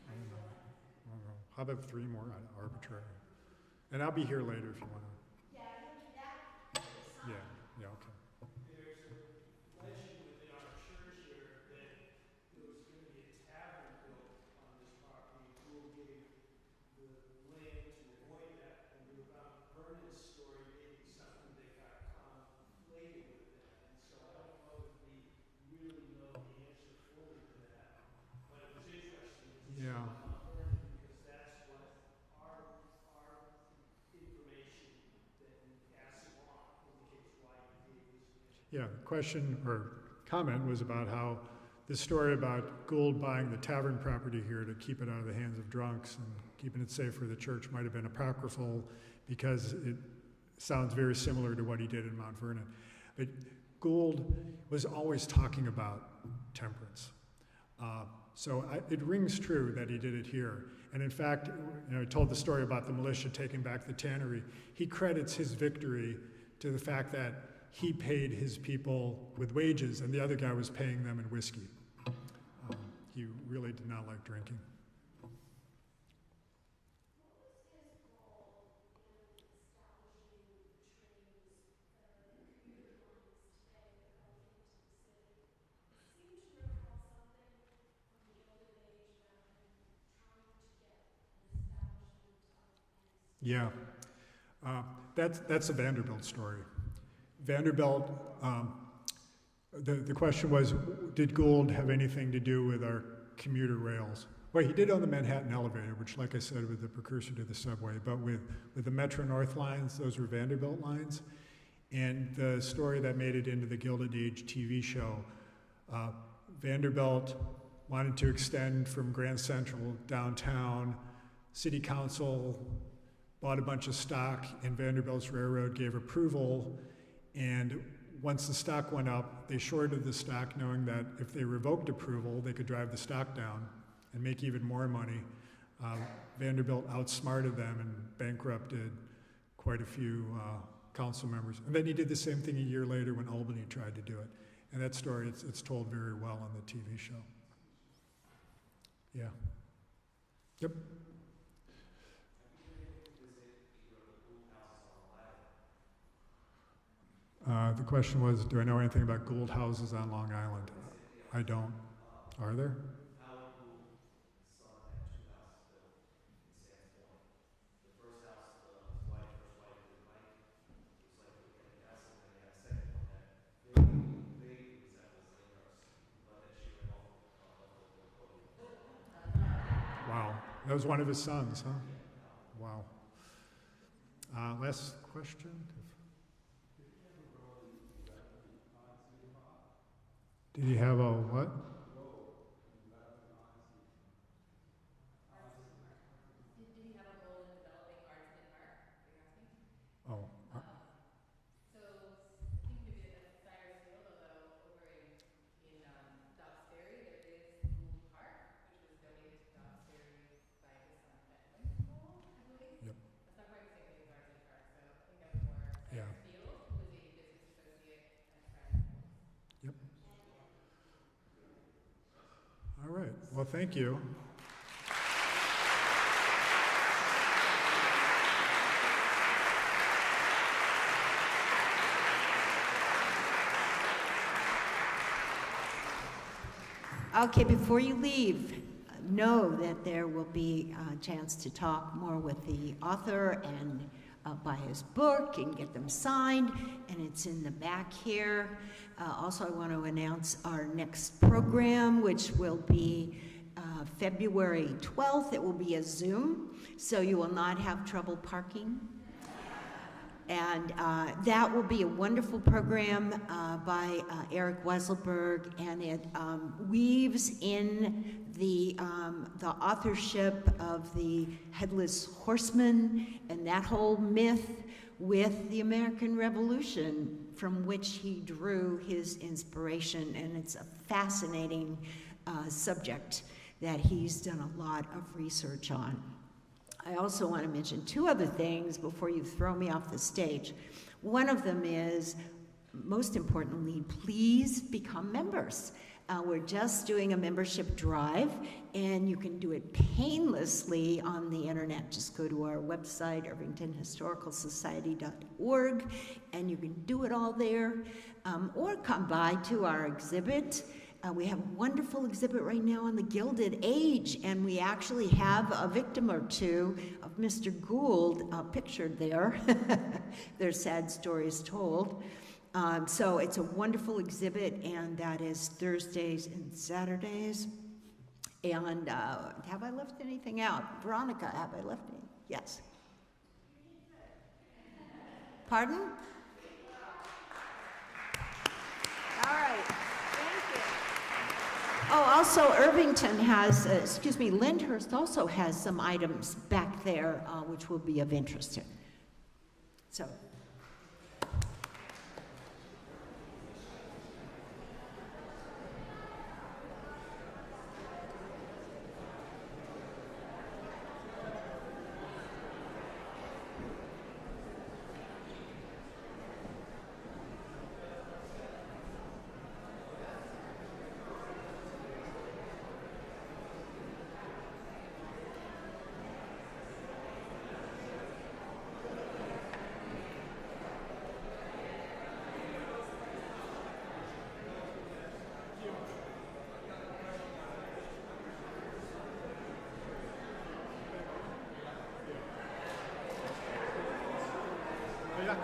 I don't know. How about 3 more? Arbitrary. And I'll be here later if you want to. Yeah, okay. There's a legend within our church here that there was going to be a tavern built on this property. Gould gave the land to avoid that, and the Mount Vernon story may be something that got conflated with that. And so I don't know if we really know the answer fully to that. But it was interesting. Yeah. Mount Vernon, because that's what our information that we pass along indicates why he gave this land. Yeah, question or comment was about how the story about Gould buying the tavern property here to keep it out of the hands of drunks and keeping it safe for the church might have been apocryphal because it sounds very similar to what he did in Mount Vernon. But Gould was always talking about temperance. So it rings true that he did it here. And in fact, I told the story about the militia taking back the tannery. He credits his victory to the fact that he paid his people with wages and the other guy was paying them in whiskey. He really did not like drinking. Yeah, that's a Vanderbilt story. Vanderbilt, the question was, did Gould have anything to do with our commuter rails? Well, he did own the Manhattan elevator, which, like I said, was the precursor to the subway. But with the Metro-North lines, those were Vanderbilt lines. And the story that made it into the Gilded Age TV show, Vanderbilt wanted to extend from Grand Central downtown. City Council bought a bunch of stock, and Vanderbilt's railroad gave approval. And once the stock went up, they shorted the stock, knowing that if they revoked approval, they could drive the stock down and make even more money. Vanderbilt outsmarted them and bankrupted quite a few council members. And then he did the same thing a year later when Albany tried to do it. And that story, it's told very well on the TV show. Yeah. Yep. The question was, do I know anything about Gould houses on Long Island? I don't. Are there? Howard Gould, his son, had 2 houses built in Sands Point. The first house, his first wife did Mike. It was like looking at a castle, and then he had a second one that vaguely resembles Lyndhurst, but that she ran off the podium. Wow. That was one of his sons, huh? Wow. Last question. Did he have a what? Did he have a role in developing Arts in Park? Are you asking? Oh. So I think maybe at Cyrus Field, although over in Dobbs Ferry, there is Gould Park, which was donated to Dobbs Ferry by his son Edwin Gould, I believe. Yep. That's not quite the same thing as Arts in Park, so I think that was more Yeah. Cyrus Field, who was a business associate and friend of Gould's. Yep. All right. Well, thank you. Okay, before you leave, know that there will be a chance to talk more with the author and buy his book and get them signed, and it's in the back here. Also, I want to announce our next program, which will be February 12th. It will be a Zoom, so you will not have trouble parking. And that will be a wonderful program by Eric Weselberg, and it weaves in the authorship of the Headless Horseman and that whole myth with the American Revolution, from which he drew his inspiration. And it's a fascinating subject that he's done a lot of research on. I also want to mention two other things before you throw me off the stage. One of them is, most importantly, please become members. We're just doing a membership drive, and you can do it painlessly on the internet. Just go to our website, irvingtonhistoricalsociety.org, and you can do it all there, or come by to our exhibit. We have a wonderful exhibit right now on the Gilded Age, and we actually have a victim or two of Mr. Gould pictured there. Their sad stories told. So it's a wonderful exhibit, and that is Thursdays and Saturdays. And have I left anything out? Veronica, have I left anything? Yes. Pardon? All right. Oh, also Irvington has, Lyndhurst also has some items back there which will be of interest. So. Yeah.